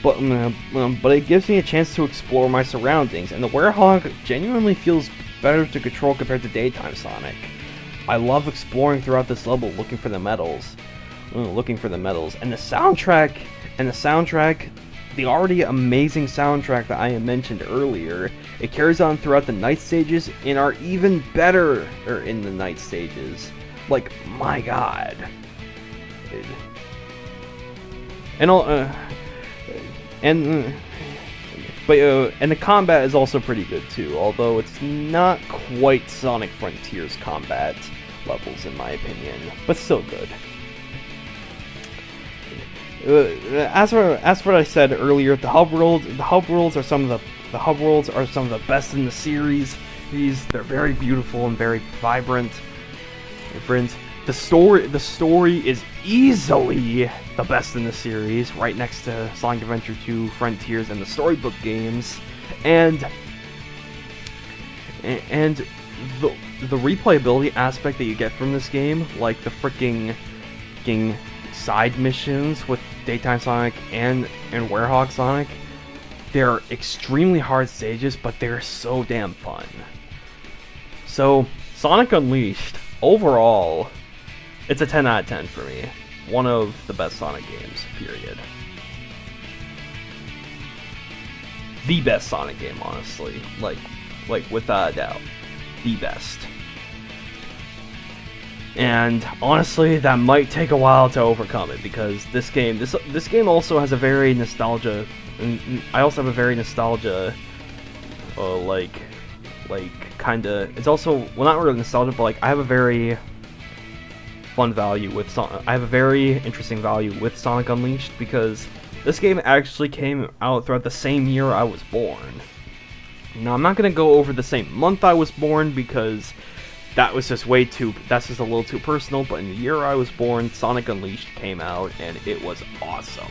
But it gives me a chance to explore my surroundings, and the Werehog genuinely feels better to control compared to daytime Sonic. I love exploring throughout this level looking for the medals. And the soundtrack, the already amazing soundtrack that I had mentioned earlier, it carries on throughout the night stages and are even better in the night stages. Like, my god. And the combat is also pretty good too, although it's not quite Sonic Frontiers combat. levels in my opinion, but still good. As for what I said earlier, the hub worlds are some of the best in the series. They're very beautiful and very vibrant. The story is easily the best in the series, right next to Sonic Adventure 2, Frontiers, and the Storybook games. And the replayability aspect that you get from this game, like the freaking side missions with Daytime Sonic and Werehog Sonic, they're extremely hard stages, but they're so damn fun. So, Sonic Unleashed, overall, it's a 10 out of 10 for me. One of the best Sonic games, period. The best Sonic game, honestly. Like without a doubt. The best. And honestly, that might take a while to overcome it, because this game also has a very nostalgia. I also have a very nostalgia, kinda. It's also, well, not really nostalgia, but like I have a very fun value with I have a very interesting value with Sonic Unleashed, because this game actually came out throughout the same year I was born. Now, I'm not gonna go over the same month I was born, because that's just a little too personal, but in the year I was born, Sonic Unleashed came out, and it was awesome.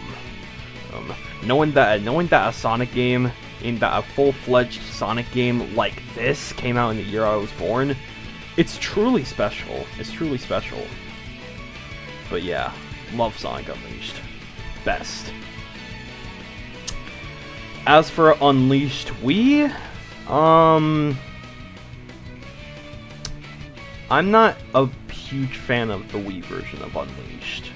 Knowing that a Sonic game, a full-fledged Sonic game like this came out in the year I was born, it's truly special. It's truly special. But yeah, love Sonic Unleashed. Best. As for Unleashed Wii, I'm not a huge fan of the Wii version of Unleashed.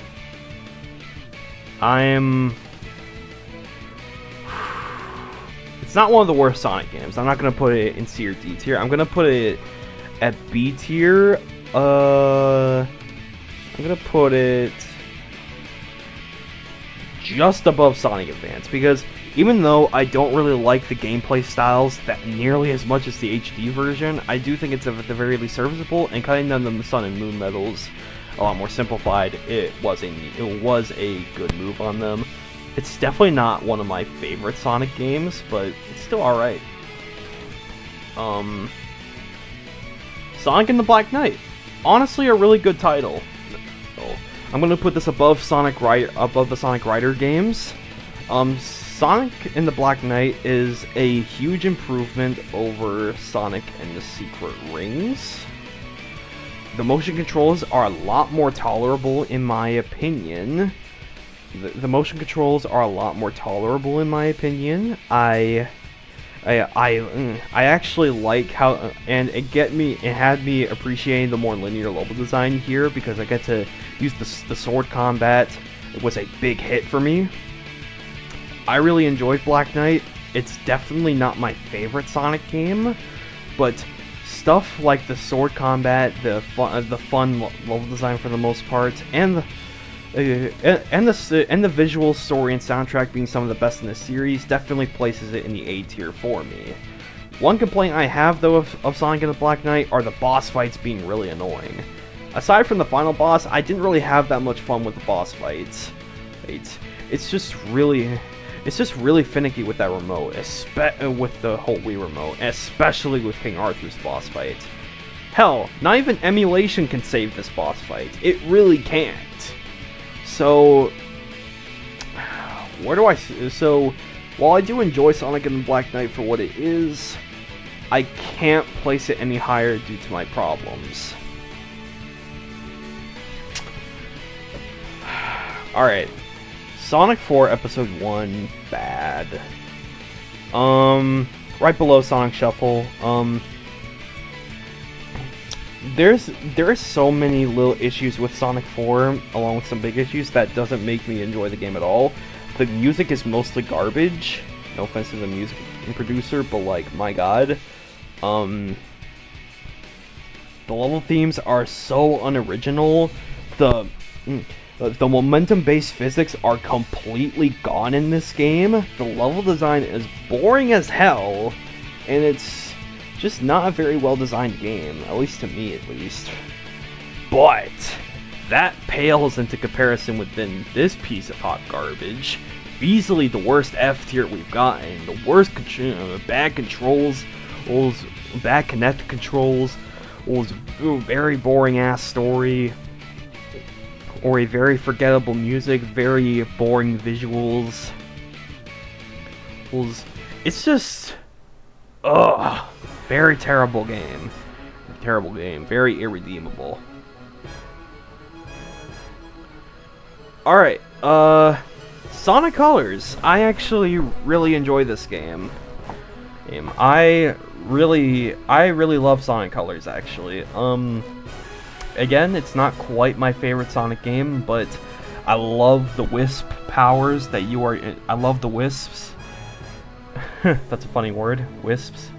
It's not one of the worst Sonic games. I'm not gonna put it in C or D tier. I'm gonna put it at B tier. I'm gonna put it just above Sonic Advance, because even though I don't really like the gameplay styles that nearly as much as the HD version, I do think it's at the very least serviceable, and cutting down the Sun and Moon medals a lot more simplified. It was a good move on them. It's definitely not one of my favorite Sonic games, but it's still alright. Sonic and the Black Knight. Honestly, a really good title. I'm gonna put this above the Sonic Rider games. Sonic and the Black Knight is a huge improvement over Sonic and the Secret Rings. The motion controls are a lot more tolerable in my opinion. The motion controls are a lot more tolerable in my opinion. I actually like how, and it had me appreciating the more linear level design here, because I get to use the sword combat. It was a big hit for me. I really enjoyed Black Knight. It's definitely not my favorite Sonic game, but stuff like the sword combat, the fun level design for the most part, and the visual story and soundtrack being some of the best in the series definitely places it in the A tier for me. One complaint I have though of Sonic and the Black Knight are the boss fights being really annoying. Aside from the final boss, I didn't really have that much fun with the boss fights. It's just really finicky with that remote, with the whole Wii remote, especially with King Arthur's boss fight. Hell, not even emulation can save this boss fight. It really can't. So, while I do enjoy Sonic and the Black Knight for what it is, I can't place it any higher due to my problems. Alright. Sonic 4 Episode 1, bad. Right below Sonic Shuffle. There's so many little issues with Sonic 4, along with some big issues, that doesn't make me enjoy the game at all. The music is mostly garbage. No offense to the music producer, but like, my god. The level themes are so unoriginal. The momentum-based physics are completely gone in this game. The level design is boring as hell, and it's just not a very well-designed game, at least to me, at least. But that pales into comparison within this piece of hot garbage. Easily the worst F tier we've gotten. The worst bad controls, bad Kinect controls, very boring ass story, or a very forgettable music, very boring visuals. It's just, very terrible game. Terrible game. Very irredeemable. Alright, Sonic Colors. I actually really enjoy this game. I really love Sonic Colors, actually. Again, it's not quite my favorite Sonic game, but I love the Wisp powers that you are. I love the Wisps. That's a funny word, Wisps.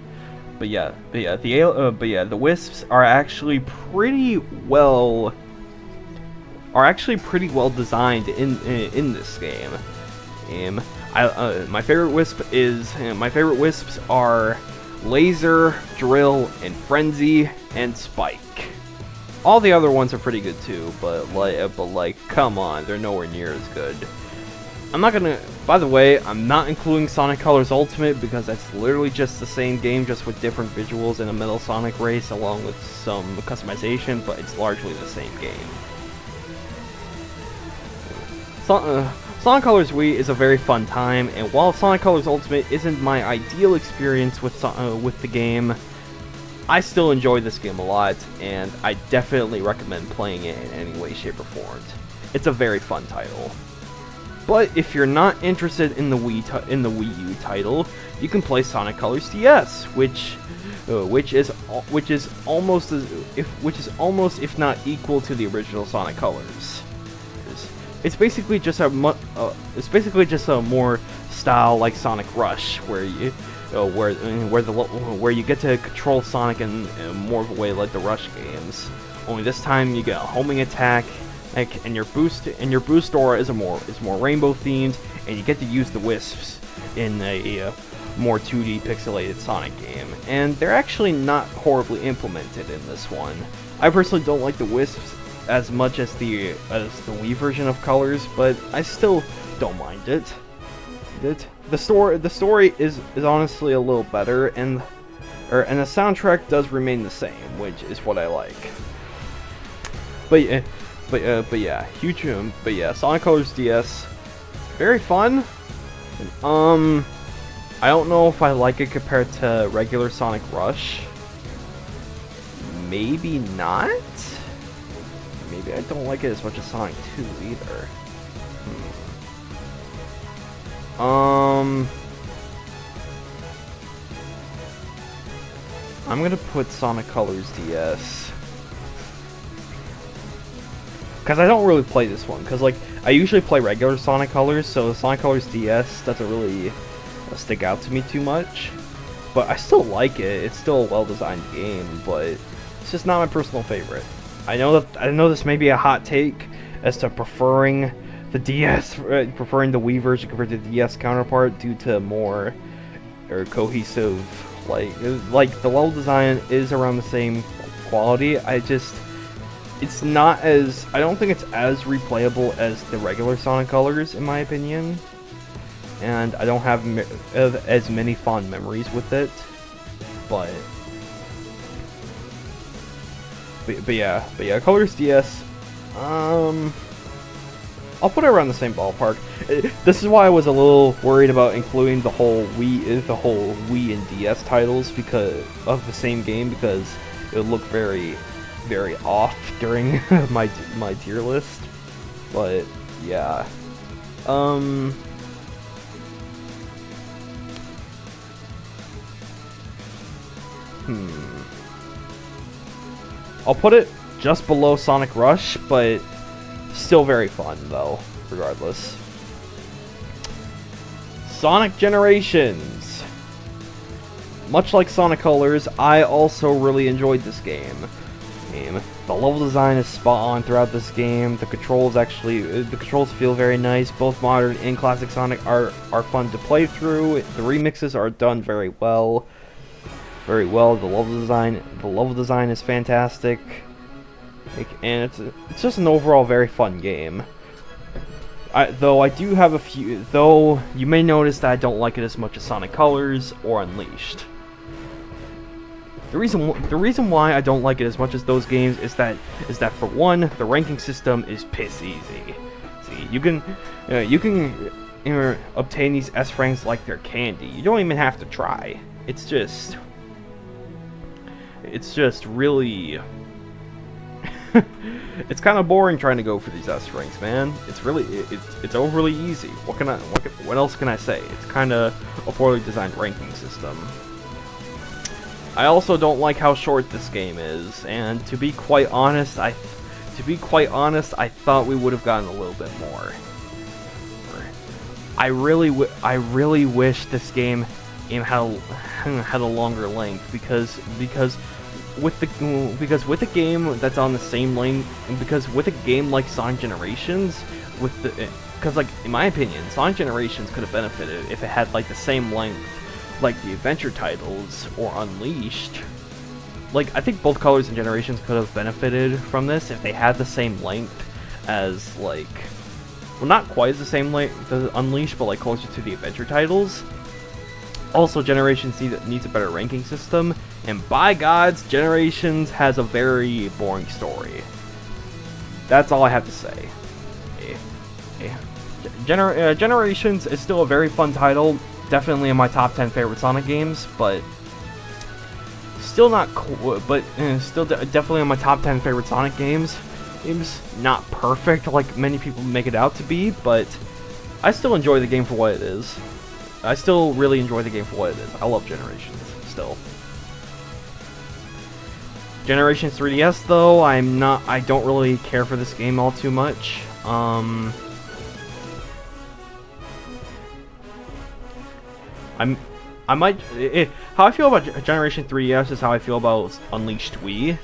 The Wisps are actually pretty well. Designed in this game. My favorite Wisps are Laser, Drill, and Frenzy, and Spike. All the other ones are pretty good too, but come on, they're nowhere near as good. By the way, I'm not including Sonic Colors Ultimate because that's literally just the same game, just with different visuals and a Metal Sonic race along with some customization, but it's largely the same game. Sonic Colors Wii is a very fun time, and while Sonic Colors Ultimate isn't my ideal experience with the game, I still enjoy this game a lot, and I definitely recommend playing it in any way, shape, or form. It's a very fun title. But if you're not interested in the Wii U title, you can play Sonic Colors DS, which is almost if not equal to the original Sonic Colors. It's basically just a more style like Sonic Rush, where you get to control Sonic in more of a way like the Rush games. Only this time you get a homing attack, and your boost aura is more rainbow themed, and you get to use the Wisps in a more 2D pixelated Sonic game. And they're actually not horribly implemented in this one. I personally don't like the Wisps as much as the Wii version of Colors, but I still don't mind it. The story is honestly a little better, and the soundtrack does remain the same, which is what I like. But yeah, Sonic Colors DS, very fun. I don't know if I like it compared to regular Sonic Rush. Maybe not. Maybe I don't like it as much as Sonic 2 either. I'm gonna put Sonic Colors DS. Because I don't really play this one. Because, I usually play regular Sonic Colors, so Sonic Colors DS doesn't really stick out to me too much. But I still like it. It's still a well-designed game, but it's just not my personal favorite. I know this may be a hot take as to preferring the Wii version compared to the DS counterpart due to more cohesive, like the level design is around the same quality. I don't think it's as replayable as the regular Sonic Colors, in my opinion, and I don't have as many fond memories with it, but yeah, Colors DS, I'll put it around the same ballpark. This is why I was a little worried about including the whole Wii and DS titles because of the same game, because it would look very, very off during my tier list. But yeah, I'll put it just below Sonic Rush, but still very fun though, regardless. Sonic Generations. Much like Sonic Colors, I also really enjoyed this game. The level design is spot on throughout this game. The controls feel very nice. Both modern and classic Sonic are fun to play through. The remixes are done very well. The level design is fantastic. And it's just an overall very fun game. Though I do have a few, though you may notice that I don't like it as much as Sonic Colors or Unleashed. The reason why I don't like it as much as those games is that for one, the ranking system is piss easy. See, you can obtain these S ranks like they're candy. You don't even have to try. It's just really it's kind of boring trying to go for these S ranks, man. It's overly easy. What else can I say? It's kind of a poorly designed ranking system. I also don't like how short this game is, and to be quite honest, I thought we would have gotten a little bit more. I really wish this game had a longer length because with a game that's on the same length, because with a game like Sonic Generations, because like in my opinion, Sonic Generations could have benefited if it had like the same length like the adventure titles or Unleashed. Like, I think both Colors and Generations could have benefited from this if they had the same length as, like, well, not quite the same length as Unleashed, but like closer to the adventure titles. Also, Generations needs a better ranking system, and by gods, Generations has a very boring story. That's all I have to say. Generations is still a very fun title. Definitely in my top 10 favorite Sonic games, but still not cool. But still definitely in my top 10 favorite Sonic games. Game's not perfect like many people make it out to be, but I still enjoy the game for what it is. I still really enjoy the game for what it is. I love Generations still. Generations 3DS though, I don't really care for this game all too much. How I feel about Generation 3DS is how I feel about Unleashed Wii.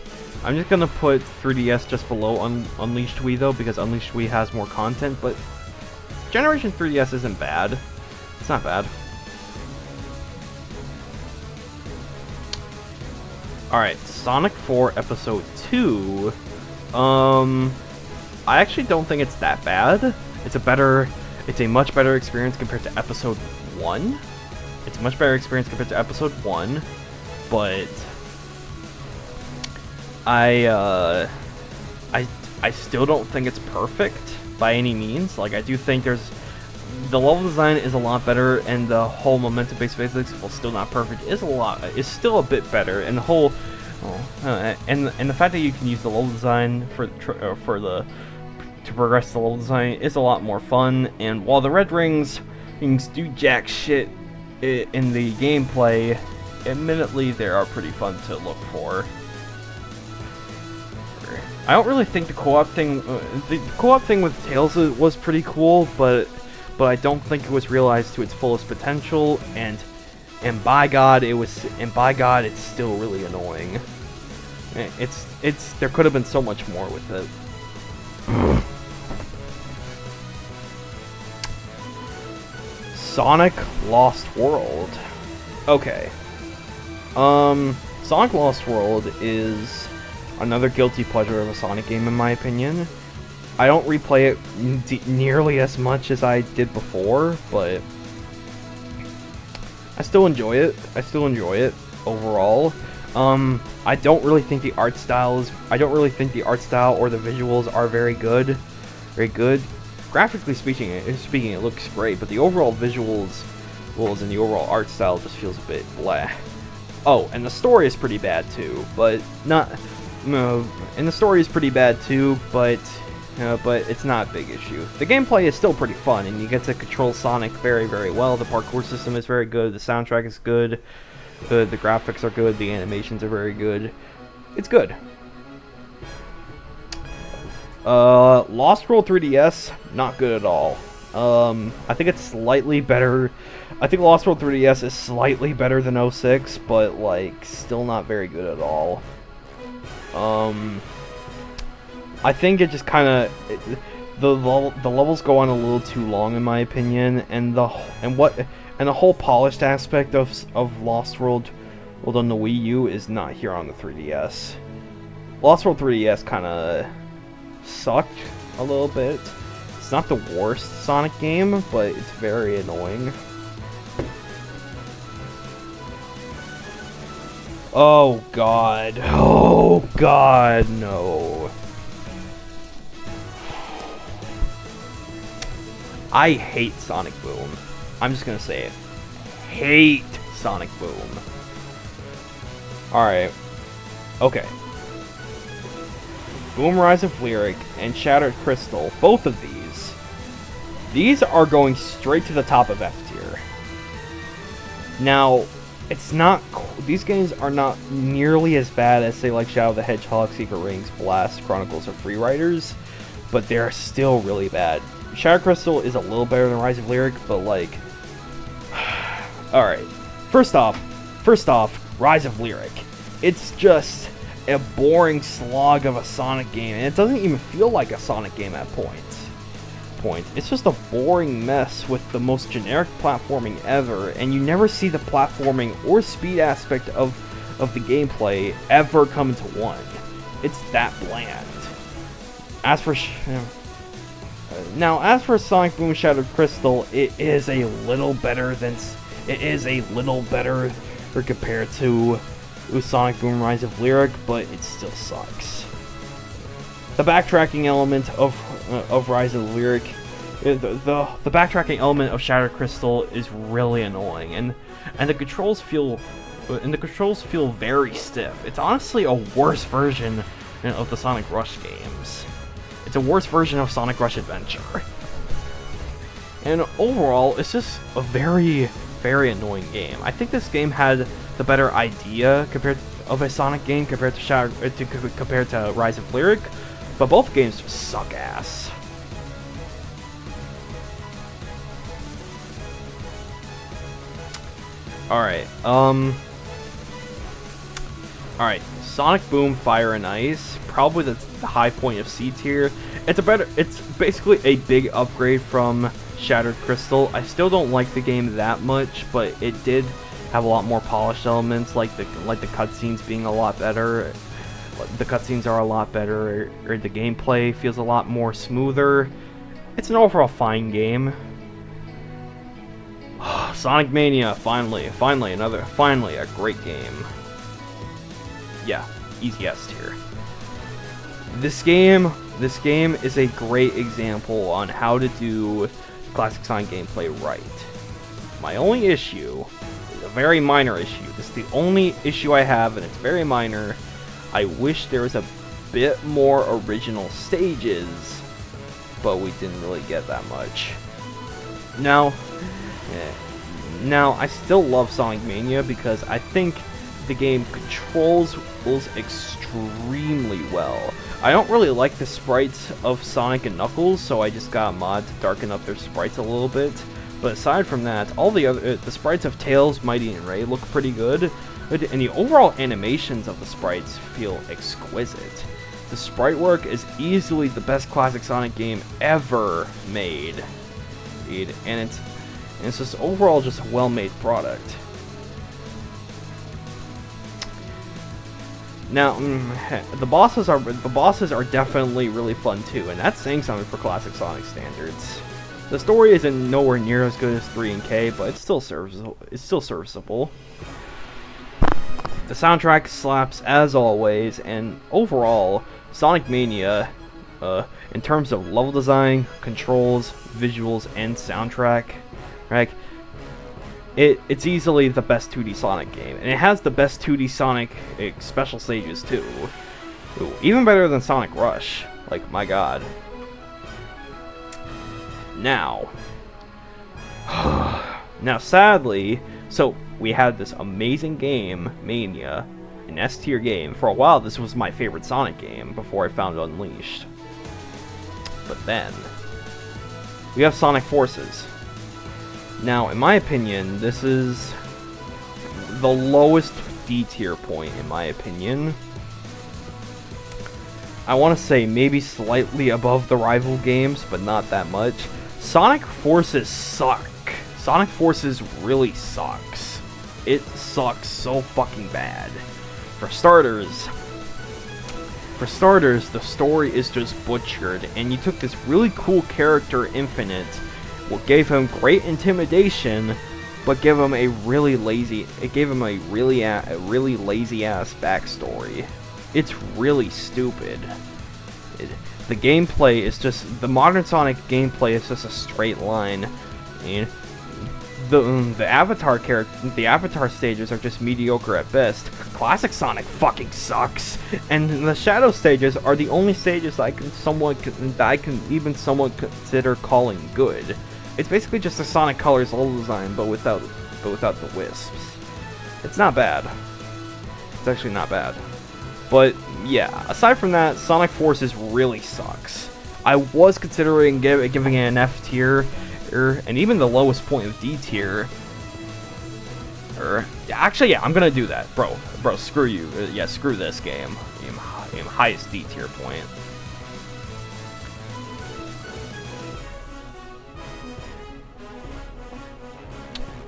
I'm just gonna put 3DS just below Unleashed Wii though, because Unleashed Wii has more content, but Generation 3DS isn't bad. It's not bad. Alright, Sonic 4 Episode 2. I actually don't think it's that bad. It's a much better experience compared to Episode 1. It's a much better experience compared to Episode 1, but I still don't think it's perfect by any means. Like, I do think the level design is a lot better, and the whole momentum-based physics, while still not perfect, is still a bit better. And the whole, and the fact that you can use the level design to progress the level design is a lot more fun. And while the red rings do jack shit in the gameplay, admittedly they are pretty fun to look for. I don't really think the co-op thing with Tails was pretty cool, but I don't think it was realized to its fullest potential, and by God it's still really annoying. There could have been so much more with it. Sonic Lost World. Okay. Sonic Lost World is another guilty pleasure of a Sonic game in my opinion. I don't replay it nearly as much as I did before, but I still enjoy it. Overall. I don't really think the art style or the visuals are very good. Graphically speaking, it looks great, but the overall visuals and the overall art style just feels a bit blah. Oh, and the story is pretty bad too, but it's not a big issue. The gameplay is still pretty fun, and you get to control Sonic very, very well. The parkour system is very good, the soundtrack is good, the graphics are good, the animations are very good. It's good. Lost World 3DS, not good at all. I think it's slightly better. I think Lost World 3DS is slightly better than 06, but like still not very good at all. I think it just kind of the levels go on a little too long in my opinion, and the whole polished aspect of Lost World on the Wii U is not here on the 3DS. Lost World 3DS kind of sucked a little bit. It's not the worst Sonic game, but it's very annoying. Oh god. Oh god, no. I hate Sonic Boom. I'm just gonna say it. Hate Sonic Boom. Alright. Okay. Boom Rise of Lyric and Shattered Crystal, both of these are going straight to the top of F tier. Now, it's not. These games are not nearly as bad as, say, like Shadow the Hedgehog, Secret Rings, Blast, Chronicles of Freeriders, but they're still really bad. Shattered Crystal is a little better than Rise of Lyric, but like, alright. First off, Rise of Lyric. It's just a boring slog of a Sonic game, and it doesn't even feel like a Sonic game at points. It's just a boring mess with the most generic platforming ever, and you never see the platforming or speed aspect of the gameplay ever come into one. It's that bland. As for Sonic Boom Shattered Crystal, it is a little better compared to Sonic Boom Rise of Lyric, but it still sucks. The backtracking element of Rise of Lyric, the backtracking element of Shattered Crystal is really annoying, and the controls feel very stiff. It's honestly a worse version of the Sonic Rush games. It's a worse version of Sonic Rush Adventure. And overall, it's just a very, very annoying game. I think this game had the better idea of a Sonic game compared to Rise of Lyric, but both games suck ass. Alright, Alright, Sonic Boom Fire and Ice, probably the high point of C tier. It's basically a big upgrade from Shattered Crystal. I still don't like the game that much, but it did have a lot more polished elements, like the cutscenes being a lot better. The cutscenes are a lot better, or the gameplay feels a lot more smoother. It's an overall fine game. Sonic Mania, finally a great game. Yeah, easy S tier. This game is a great example on how to do classic Sonic gameplay right. My only issue is a very minor issue. This is the only issue I have, and it's very minor. I wish there was a bit more original stages, but we didn't really get that much. Now, I still love Sonic Mania because I think the game controls extremely well. I don't really like the sprites of Sonic and Knuckles, so I just got a mod to darken up their sprites a little bit. But aside from that, all the sprites of Tails, Mighty, and Ray look pretty good, and the overall animations of the sprites feel exquisite. The sprite work is easily the best classic Sonic game ever made, and it's just overall just a well-made product. Now, the bosses are definitely really fun too, and that's saying something for classic Sonic standards. The story isn't nowhere near as good as 3 and K, but it's still serviceable. The soundtrack slaps as always, and overall, Sonic Mania, in terms of level design, controls, visuals, and soundtrack, right? It's easily the best 2D Sonic game, and it has the best 2D Sonic special stages too. Ooh, even better than Sonic Rush. Like, my god. Now, sadly, so we had this amazing game, Mania, an S tier game. For a while, this was my favorite Sonic game before I found Unleashed. But then, we have Sonic Forces. Now, in my opinion, this is the lowest D tier point, in my opinion. I want to say maybe slightly above the rival games, but not that much. Sonic Forces suck. Sonic Forces really sucks. It sucks so fucking bad. For starters, For starters, the story is just butchered, and you took this really cool character, Infinite, what gave him great intimidation, but gave him a really lazy lazy ass backstory. It's really stupid. The gameplay is just, the modern Sonic gameplay is just a straight line, and the Avatar stages are just mediocre at best. Classic Sonic fucking sucks, and the Shadow stages are the only stages that I can even somewhat consider calling good. It's basically just a Sonic Colors level design, but without the wisps. It's not bad. It's actually not bad. But yeah, aside from that, Sonic Forces really sucks. I was considering giving it an F tier, and even the lowest point of D tier. Actually, yeah, I'm gonna do that, bro. Screw you. Yeah, screw this game. Highest D tier point.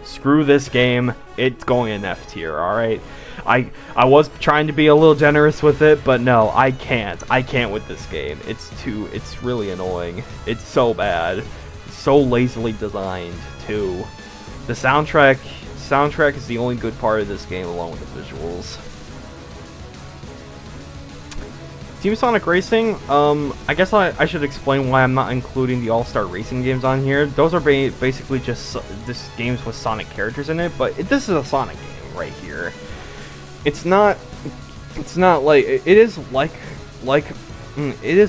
Screw this game. It's going in F tier. All right. I was trying to be a little generous with it, but no, I can't. I can't with this game. It's really annoying. It's so bad. So lazily designed too. The soundtrack is the only good part of this game, along with the visuals. Team Sonic Racing, I guess I should explain why I'm not including the All-Star Racing games on here. Those are basically just games with Sonic characters in it, but this is a Sonic game right here. It's not like, it is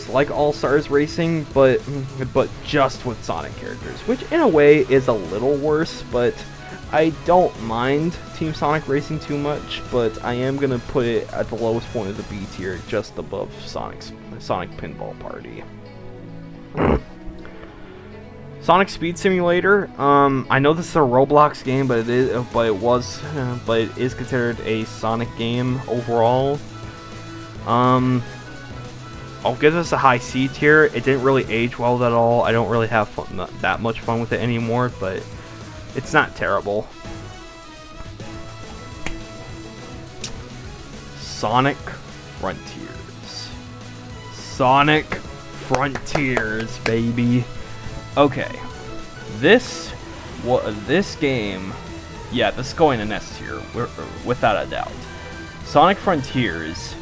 like All-Stars Racing, but just with Sonic characters, which in a way is a little worse, but I don't mind Team Sonic Racing too much, but I am gonna put it at the lowest point of the B tier, just above Sonic Pinball Party. Sonic Speed Simulator. I know this is a Roblox game, but it is considered a Sonic game overall. I'll give this a high C tier. It didn't really age well at all. I don't really have not that much fun with it anymore, but it's not terrible. Sonic Frontiers. Sonic Frontiers, baby. Okay. This game, yeah, this is going in S tier, without a doubt. Sonic Frontiers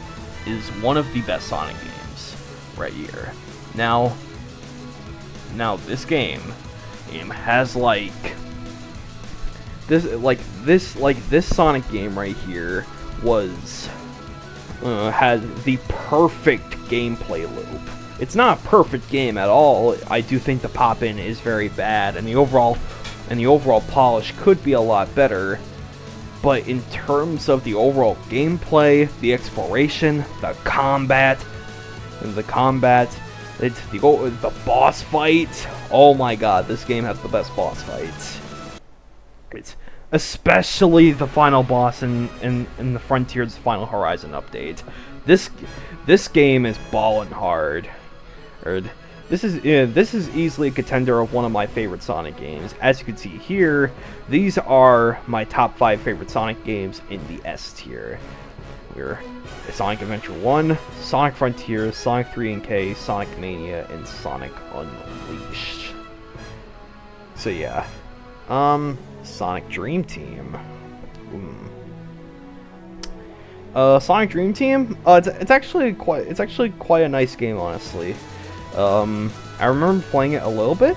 is one of the best Sonic games right here. Now this game has this Sonic game right here had the perfect gameplay loop. It's not a perfect game at all. I do think the pop-in is very bad, and the overall polish could be a lot better. But in terms of the overall gameplay, the exploration, the combat, the boss fight. Oh my god, this game has the best boss fights. It's especially the final boss in the Frontiers Final Horizon update. This game is ballin' hard. This is easily a contender of one of my favorite Sonic games. As you can see here, these are my top 5 favorite Sonic games in the S tier. We're Sonic Adventure 1, Sonic Frontiers, Sonic 3NK, Sonic Mania, and Sonic Unleashed. So yeah, Sonic Dream Team. Sonic Dream Team. It's actually quite a nice game, honestly. I remember playing it a little bit,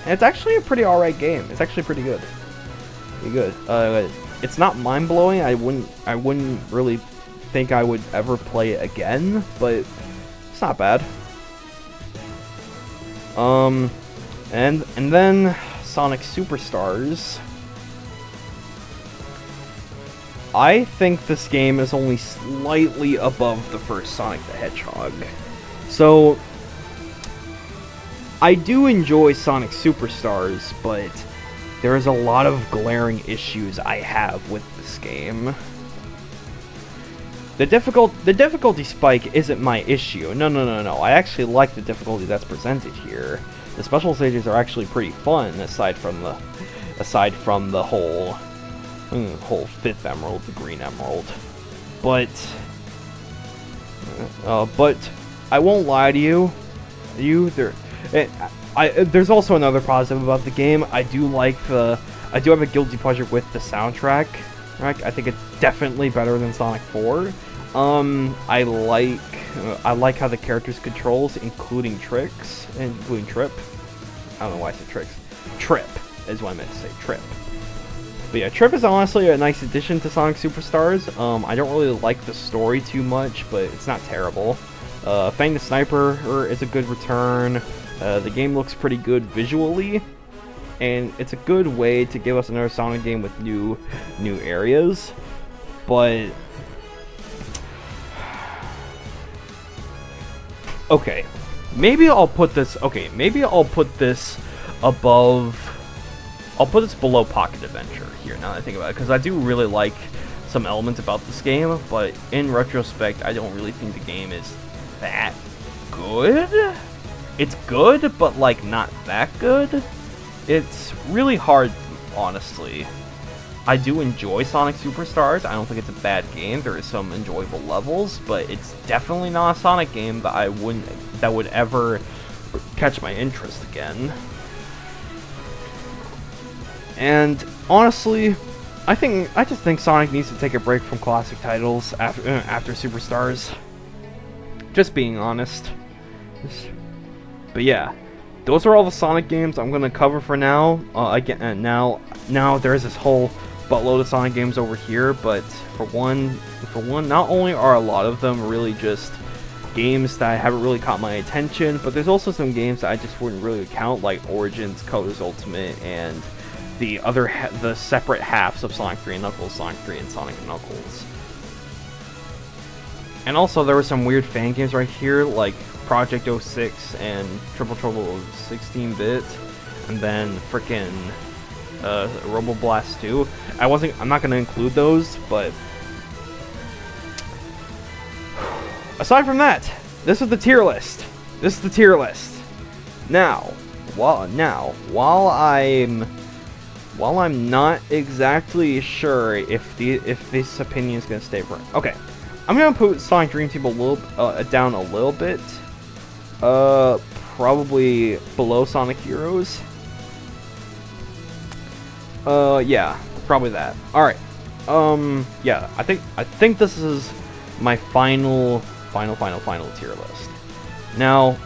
and it's actually a pretty alright game. It's actually pretty good. It's not mind-blowing. I wouldn't really think I would ever play it again, but it's not bad. And then Sonic Superstars. I think this game is only slightly above the first Sonic the Hedgehog. So I do enjoy Sonic Superstars, but there is a lot of glaring issues I have with this game. The difficulty spike isn't my issue. No. I actually like the difficulty that's presented here. The special stages are actually pretty fun, aside from the whole 5th Emerald, the Green Emerald. But But I won't lie to you. There's also another positive about the game. I do have a guilty pleasure with the soundtrack. Right? I think it's definitely better than Sonic 4. I like how the characters controls, including Trip. I don't know why I said Tricks. Trip is what I meant to say. Trip. But yeah, Trip is honestly a nice addition to Sonic Superstars. I don't really like the story too much, but it's not terrible. Fang the Sniper is a good return. The game looks pretty good visually, and it's a good way to give us another Sonic game with new areas. But okay, maybe I'll put this above. I'll put this below Pocket Adventure here, now that I think about it, because I do really like some elements about this game, but in retrospect, I don't really think the game is that good. It's good, but, like, not that good. It's really hard, honestly. I do enjoy Sonic Superstars. I don't think it's a bad game. There is some enjoyable levels, but it's definitely not a Sonic game that would ever catch my interest again. And honestly, I just think Sonic needs to take a break from classic titles after Superstars. Just being honest. But yeah, those are all the Sonic games I'm gonna cover for now. Now there's this whole buttload of Sonic games over here, but for one, not only are a lot of them really just games that haven't really caught my attention, but there's also some games that I just wouldn't really count, like Origins, Coder's Ultimate, and the separate halves of Sonic 3 and Knuckles, Sonic 3 and Sonic and Knuckles. And also there were some weird fan games right here, like Project 06 and Triple Trouble 16-bit, and then frickin' Robo Blast 2. I'm not gonna include those, but aside from that, this is the tier list. Now, while I'm not exactly sure if this opinion is gonna stay right. Okay, I'm gonna put Sonic Dream Team down a little bit. Probably below Sonic Heroes. Yeah, probably that. All right. Yeah, I think this is my final tier list. Now,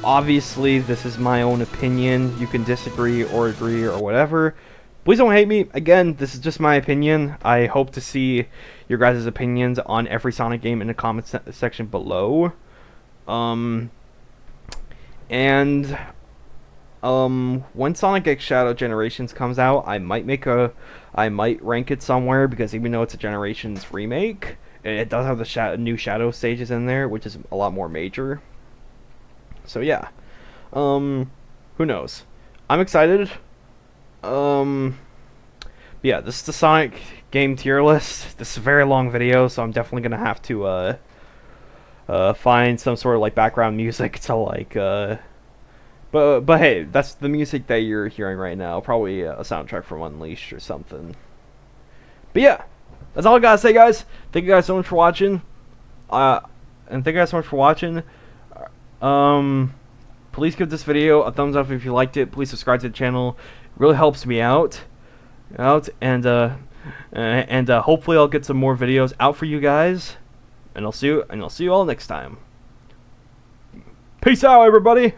obviously, this is my own opinion. You can disagree or agree or whatever. Please don't hate me. Again, this is just my opinion. I hope to see your guys' opinions on every Sonic game in the comment section below. When Sonic X Shadow Generations comes out, I might rank it somewhere, because even though it's a Generations remake, it does have the new Shadow stages in there, which is a lot more major. So yeah, who knows? I'm excited. Yeah, this is the Sonic game tier list. This is a very long video, so I'm definitely gonna have to find some sort of like background music to like but hey, that's the music that you're hearing right now. Probably a soundtrack from Unleashed or something. But yeah, that's all I gotta say, guys. Thank you guys so much for watching. Please give this video a thumbs up if you liked it. Please subscribe to the channel. It really helps me out. And hopefully I'll get some more videos out for you guys. And I'll see you all next time. Peace out, everybody.